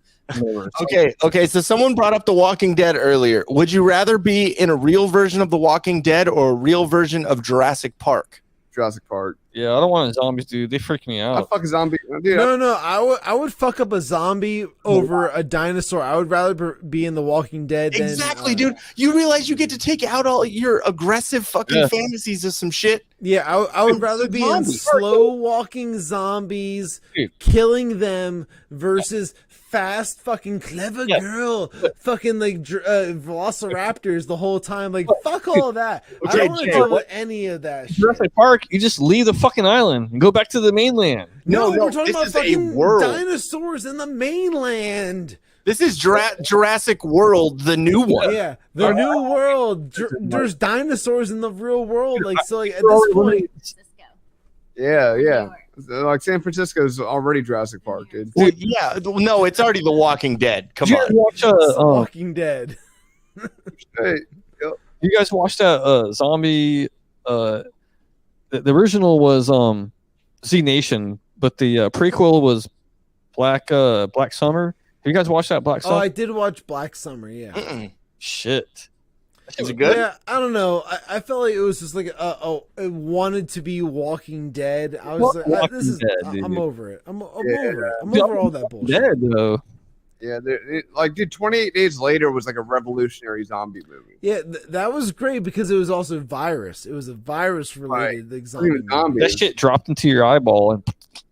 Okay. So someone brought up The Walking Dead earlier. Would you rather be in a real version of The Walking Dead or a real version of Jurassic Park? Jurassic Park. Yeah, I don't want zombies, dude. They freak me out. I fuck a zombie. Dude, No. I would fuck up a zombie over a dinosaur. I would rather be in The Walking Dead. Exactly, dude. You realize you get to take out all your aggressive fucking fantasies of some shit. Yeah, I would rather be in slow walking zombies, killing them versus fast fucking clever girl fucking like velociraptors the whole time. Like, fuck all of that. I don't want to deal with any of that shit. Jurassic Park, you just leave the fucking island and go back to the mainland. No, we're talking about fucking dinosaurs in the mainland. This is Jurassic World, the new one. Yeah, the new world. There's dinosaurs in the real world. Like, so like at this point. Yeah. Like San Francisco's already Jurassic Park, dude. Well, yeah, no, it's already The Walking Dead. Come on, watch Walking Dead. Hey, you guys watched that zombie? The original was Z Nation, but the prequel was Black Summer. Have you guys watched that Black Summer? Oh, I did watch Black Summer. Yeah. Shit. Is it good? Yeah, I don't know. I felt like it was just like it wanted to be Walking Dead. I was like, I'm over it. I'm over it. I'm over all that bullshit. Dead though. Yeah, dude, 28 Days Later was like a revolutionary zombie movie. Yeah, that was great because it was also virus. It was a virus related like zombie. That shit dropped into your eyeball and.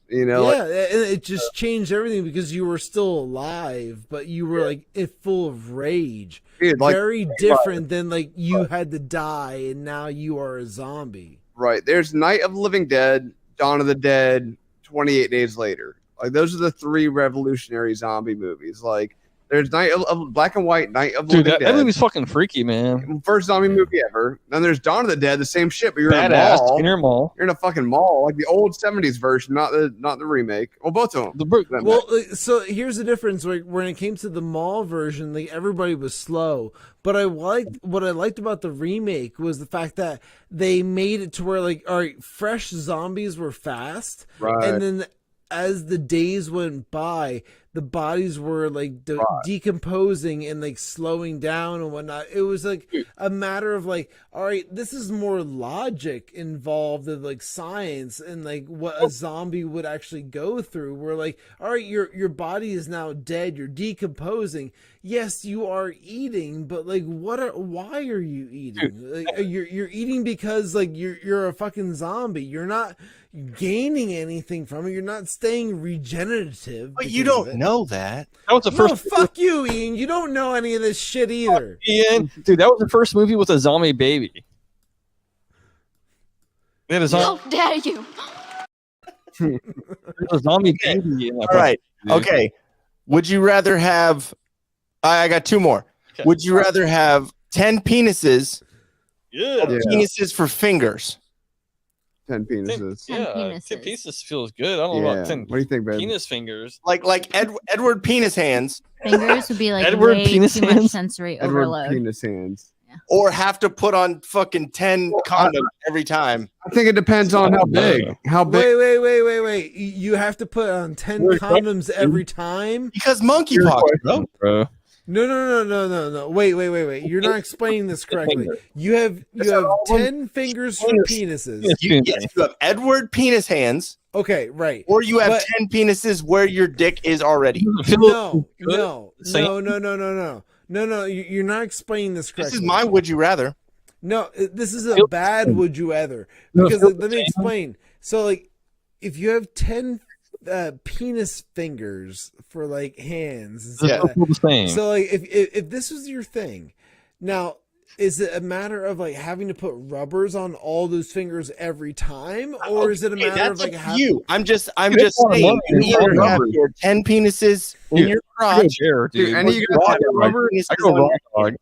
You know, yeah, and it just changed everything because you were still alive, but you were like full of rage. Dude, very different than like you had to die and now you are a zombie. Right. There's Night of the Living Dead, Dawn of the Dead, 28 Days Later. Like those are the three revolutionary zombie movies. Like there's Night of Black and White, Night of the Living Dead. That movie's fucking freaky, man. First zombie movie ever. Then there's Dawn of the Dead, the same shit, but you're in a mall. In your mall. You're in a fucking mall, like the old 70s version, not the remake. Well, both of them. Well, so here's the difference. Like when it came to the mall version, like everybody was slow. But what I liked about the remake was the fact that they made it to where like, all right, fresh zombies were fast, right, and then as the days went by, the bodies were like decomposing and like slowing down and whatnot. It was like a matter of like, all right, this is more logic involved in like science and like what a zombie would actually go through. We're like, all right, your body is now dead, you're decomposing. Yes, you are eating, but like, why are you eating? Like, you're eating because like you're a fucking zombie. You're not gaining anything from it. You're not staying regenerative. But you don't know that. That was the first. Fuck you, Ian. You don't know any of this shit either. Ian, dude, that was the first movie with a zombie baby. They had a zombie. How dare you? A zombie baby. In that All right. movie. Okay. Would you rather have? I got two more. Okay. Would you rather have 10 penises? Yeah. Or penises for fingers. 10 penises. 10 pieces feels good. I don't know about 10. What do you think, babe? Penis fingers. Like Edward Penis Hands. Fingers would be like Edward way penis too much hands? sensory Edward overload. Penis Hands. Or have to put on fucking 10 condoms every time. I think it depends on how big. How big? Wait. You have to put on 10 condoms every time? Because monkeypox, bro. No. Wait. You're not explaining this correctly. You have 10 fingers for penises. Yes, you have Edward Penis Hands. Okay, right. Or you have 10 penises where your dick is already. No. You're not explaining this correctly. This is my would you rather. No, this is a bad would you rather. Because let me explain. So, like, if you have 10 penis fingers for like hands, so like if this was your thing, now is it a matter of like having to put rubbers on all those fingers every time, or is it a matter of like having? I'm just saying you either have your 10 penises in your crotch, dude. And you guys have rubber. I go raw dog.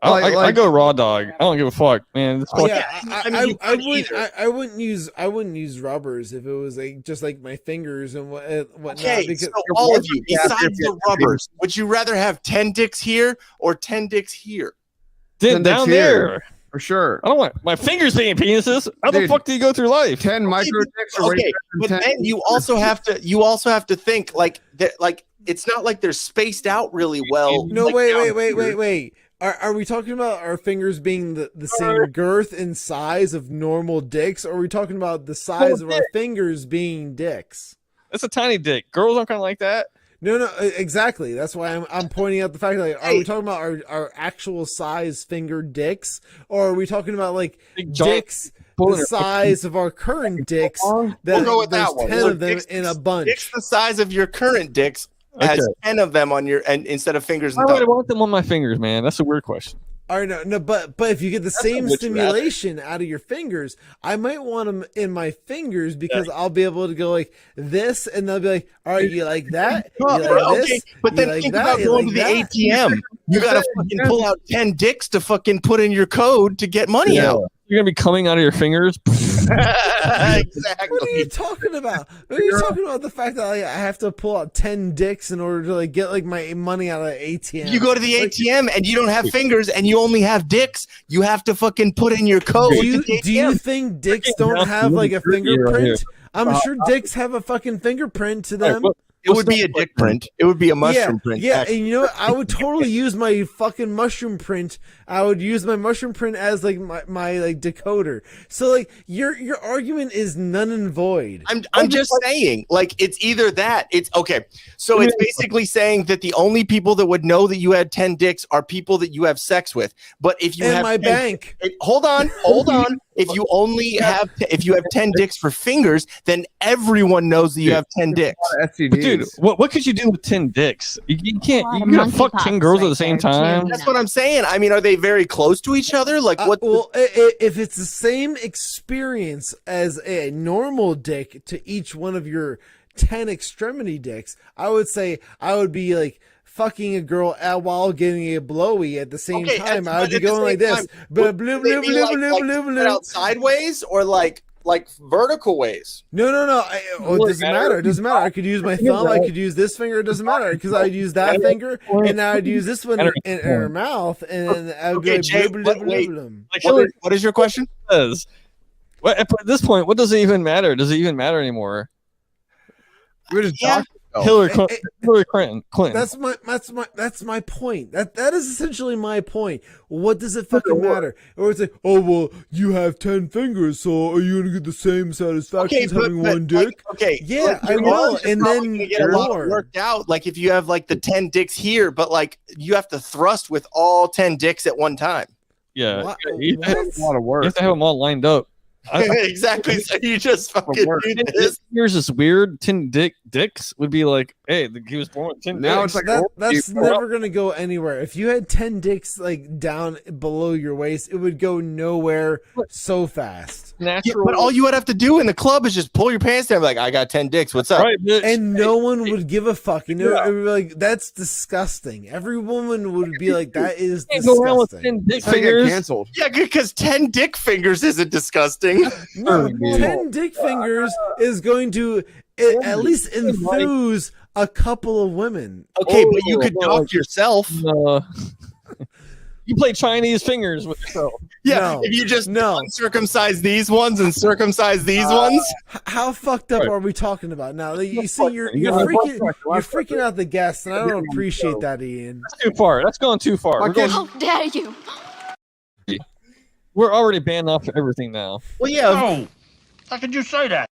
I go raw dog. I don't give a fuck, man. I wouldn't use rubbers if it was like just like my fingers and whatnot. Okay, because so all of you, besides the rubbers, would you rather have 10 dicks here or 10 dicks here? Down there. For sure. I don't want my fingers being penises. How the fuck do you go through life? 10 micro dicks. Okay, but then you also have to think like that. Like it's not like they're spaced out really well. No, like wait. Are we talking about our fingers being the same girth and size of normal dicks, or are we talking about the size of our fingers being dicks? That's a tiny dick. Girls aren't kind of like that. No, exactly. That's why I'm pointing out the fact that are we talking about our actual size finger dicks, or are we talking about like dicks the size of our current dicks? We'll go with there's that one. 10 of them in a bunch. Dicks the size of your current dicks. Has 10 of them on your and instead of fingers. Why would I want them on my fingers, man? That's a weird question. All right, no, but if you get the same stimulation out of your fingers, I might want them in my fingers because I'll be able to go like this, and they'll be like, "All right, you like that? You like this? But then think about going to the ATM. You gotta fucking pull out 10 dicks to fucking put in your code to get money out. You're gonna be coming out of your fingers. Exactly. What are you talking about? What are you talking about? The fact that like, I have to pull out 10 dicks in order to like get like my money out of the ATM. You go to the ATM and you don't have fingers and you only have dicks. You have to fucking put in your code. Do you think dicks don't have like a fingerprint? I'm sure dicks have a fucking fingerprint to them. It would be a dick print. It would be a mushroom print. Yeah, and you know what? I would totally use my fucking mushroom print. I would use my mushroom print as like my like decoder. So like your argument is none and void. I'm just saying, like it's either that. It's okay. So it's basically saying that the only people that would know that you had 10 dicks are people that you have sex with. But if you have my bank, hold on. If you only have if you have 10 dicks for fingers, then everyone knows that you have 10 dicks. Dude, what could you do with 10 dicks? You can't. You gotta fuck 10 girls at the same time. That's what I'm saying. I mean, are they very close to each other? Like what? Well, if it's the same experience as a normal dick to each one of your 10 extremity dicks, I would say I would be like fucking a girl while getting a blowy at the same time. I would be going like this. Out sideways or like vertical ways. No. It doesn't matter. It doesn't matter. I could use my thumb. I could use this finger. It doesn't matter because I'd use that finger and now I'd use this one in her mouth and then I would go what is your question? At this point, what does it even matter? Does it even matter anymore? We're just Hillary Clinton. That's my point. That is essentially my point. What does it fucking matter? Or it's like, oh well, you have 10 fingers, so are you gonna get the same satisfaction as having one dick? Yeah, I will. And then get a lot worked out. Like if you have like the 10 dicks here, but like you have to thrust with all 10 dicks at one time. Yeah, That's a lot of work. You have to have them all lined up. Exactly. So you just fucking do this. Here's this weird 10 dicks would be like, hey, he was born with 10 Now dicks. it's like that's never gonna go anywhere. If you had 10 dicks like down below your waist, it would go nowhere so fast. Yeah, but all you would have to do in the club is just pull your pants down, like, I got 10 dicks. What's up? Right, and no one would give a fuck. You know, it would be like, that's disgusting. Every woman would be like, that is disgusting. Go around with 10 dick fingers. Canceled. Yeah, because 10 dick fingers isn't disgusting. No, 10 dick fingers is going to at least enthuse a couple of women. Okay, but you could dock yourself. You play Chinese fingers with yourself. Yeah, if you just uncircumcise these ones and circumcise these ones. How fucked up are we talking about now? You see, you're freaking out the guests, and I don't appreciate that, Ian. That's too far. That's going too far. How dare you? We're already banned off everything now. Well, yeah. Oh, how could you say that?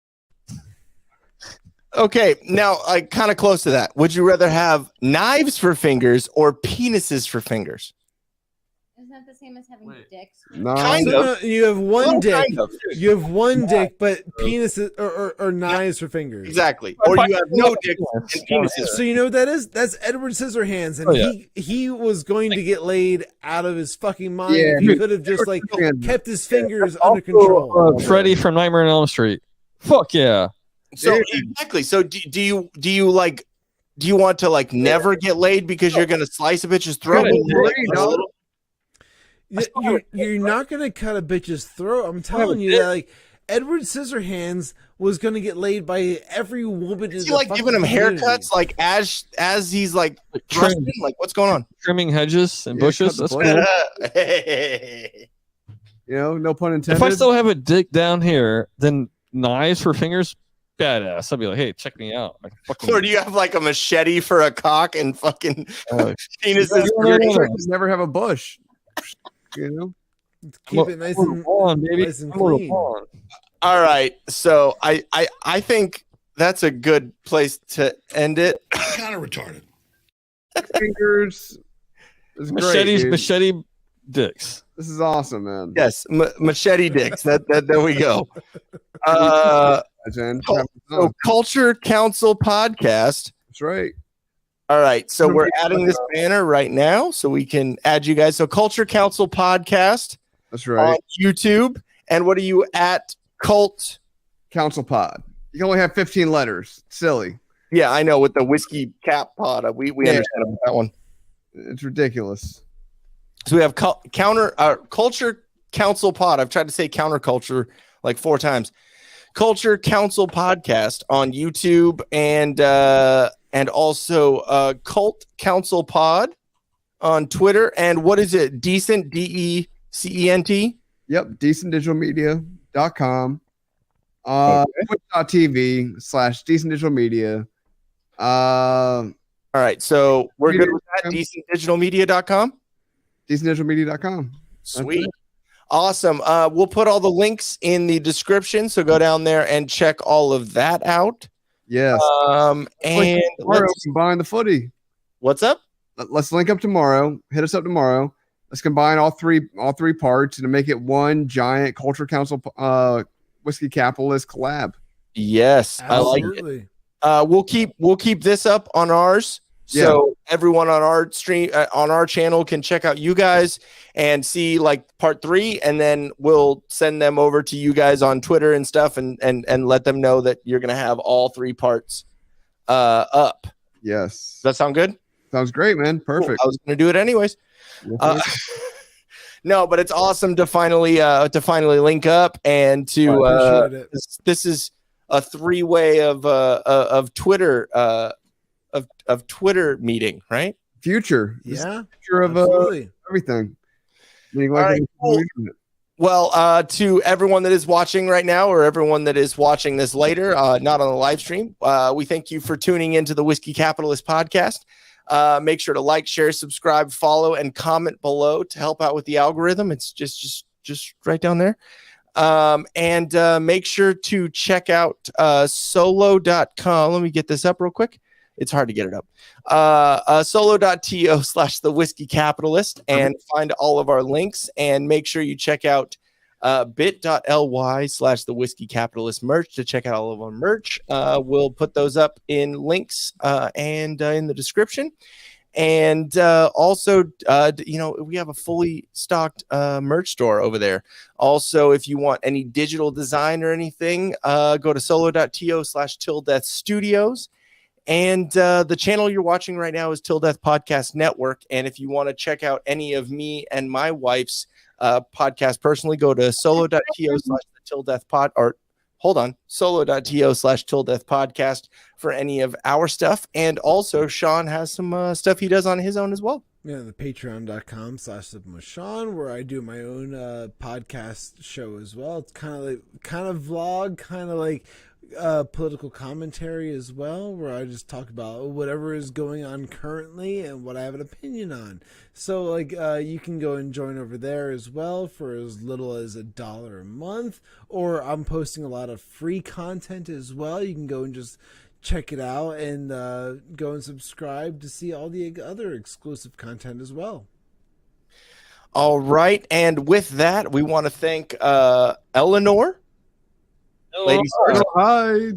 Okay, now kind of close to that. Would you rather have knives for fingers or penises for fingers? Isn't that the same as having dicks? No. Kind So, of. no, you have one dick. Kind of. You have one dick, but penises or knives for fingers. Exactly. Or you have no dick and penises. So you know what that is? That's Edward Scissorhands, and he was going to get laid out of his fucking mind if he could have just like kept his fingers under control. Freddy from Nightmare on Elm Street. Fuck yeah. So exactly. So do you want to like never get laid because you're gonna slice a bitch's throat? You're not gonna cut a bitch's throat. I'm telling you that like Edward Scissorhands was gonna get laid by every woman. Is he like giving him haircuts like as he's like thrusting? Like what's going on? Trimming hedges and bushes. That's cool. You know, no pun intended. If I still have a dick down here, then knives for fingers, badass. I'll be like, hey, check me out. Or do you have like a machete for a cock and fucking penises? Never have a bush. You know, keep it nice and clean. All right, so I think that's a good place to end it. Kind of retarded. Fingers. Machete dicks. This is awesome, man. Yes, machete dicks. There we go. So Culture Council Podcast. That's right. All right, so we're adding this banner right now so we can add you guys. So Culture Council Podcast. That's right. On YouTube. And what are you at? Cult Council Pod. You can only have 15 letters. Silly. Yeah, I know. With the whiskey cap pod, we understand about that one. It's ridiculous. So we have Culture Council Pod. I've tried to say counterculture like 4 times. Culture Council Podcast on YouTube and also Cult Council Pod on Twitter. And what is it? Decent, DECENT? Yep, decentdigitalmedia.com. Twitch.tv/decentdigitalmedia. All right, so we're good with that. Decentdigitalmedia.com? Decentdigitalmedia.com. Sweet. Awesome. We'll put all the links in the description, so go down there and check all of that out. Yes. And let's combine the footy. What's up? Let's link up tomorrow. Hit us up tomorrow. Let's combine all three parts and make it one giant Culture Council Whiskey Capitalist collab. Yes, absolutely. I like it. We'll keep this up on ours. So everyone on our stream on our channel can check out you guys and see like part 3, and then we'll send them over to you guys on Twitter and stuff and let them know that you're gonna have all 3 parts up. Yes. Does that sound good? Sounds great, man. Perfect. Cool. I was gonna do it anyways. No, but it's awesome to finally link up and to this is a 3-way of Twitter of Twitter meeting, right? Future. Yeah. Future of everything. All right, cool. Well, to everyone that is watching right now, or everyone that is watching this later, not on the live stream, we thank you for tuning into the Whiskey Capitalist podcast. Make sure to like, share, subscribe, follow, and comment below to help out with the algorithm. It's just right down there. And make sure to check out solo.com. Let me get this up real quick. It's hard to get it up. Solo.to / the Whiskey Capitalist, and find all of our links, and make sure you check out bit.ly / the Whiskey Capitalist merch to check out all of our merch. We'll put those up in links and in the description. And also, we have a fully stocked merch store over there. Also, if you want any digital design or anything, go to solo.to / Til Death Studios. And the channel you're watching right now is Til Death Podcast Network. And if you want to check out any of me and my wife's podcast personally, go to solo.to / Til Death Pod, or hold on, solo.to / Til Death Podcast for any of our stuff. And also, Shawn has some stuff he does on his own as well. Yeah, the patreon.com / Sippin with Shawn, where I do my own podcast show as well. It's kind of vlog, kind of like political commentary as well, where I just talk about whatever is going on currently and what I have an opinion on. So like you can go and join over there as well for as little as $1 a month, or I'm posting a lot of free content as well. You can go and just check it out and go and subscribe to see all the other exclusive content as well. All right, and with that, we want to thank Eleanor. Ladies first. Hi.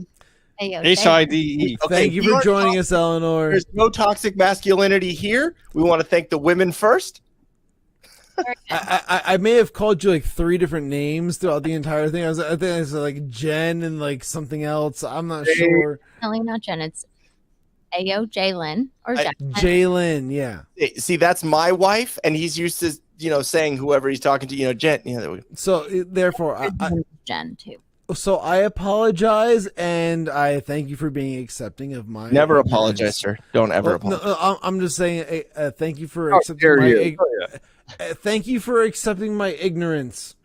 HIDE. Thank you for joining us, Eleanor. There's no toxic masculinity here. We want to thank the women first. I may have called you like 3 different names throughout the entire thing. I think it was like Jen and like something else. I'm not sure. Definitely not Jen. It's Ayo Jalen or Jen. Jalen, yeah. See, that's my wife, and he's used to saying whoever he's talking to. Jen. There we go. So therefore, Jen too. So I apologize, and I thank you for being accepting of my. Never apologize, sir. Don't ever apologize. No, I'm just saying. Thank you for accepting my. Thank you for accepting my ignorance.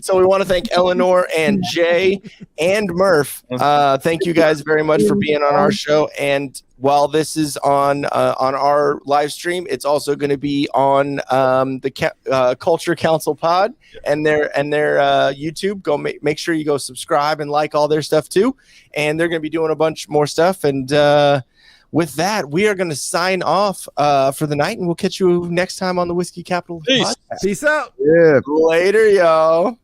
So we want to thank Eleanor and Jay and Murph. Thank you guys very much for being on our show. And while this is on our live stream, it's also going to be on the Culture Council Pod and their YouTube. Go make sure you go subscribe and like all their stuff too. And they're going to be doing a bunch more stuff. And with that, we are going to sign off for the night, and we'll catch you next time on the Whiskey Capital Podcast. Peace out. Yeah. Later, y'all.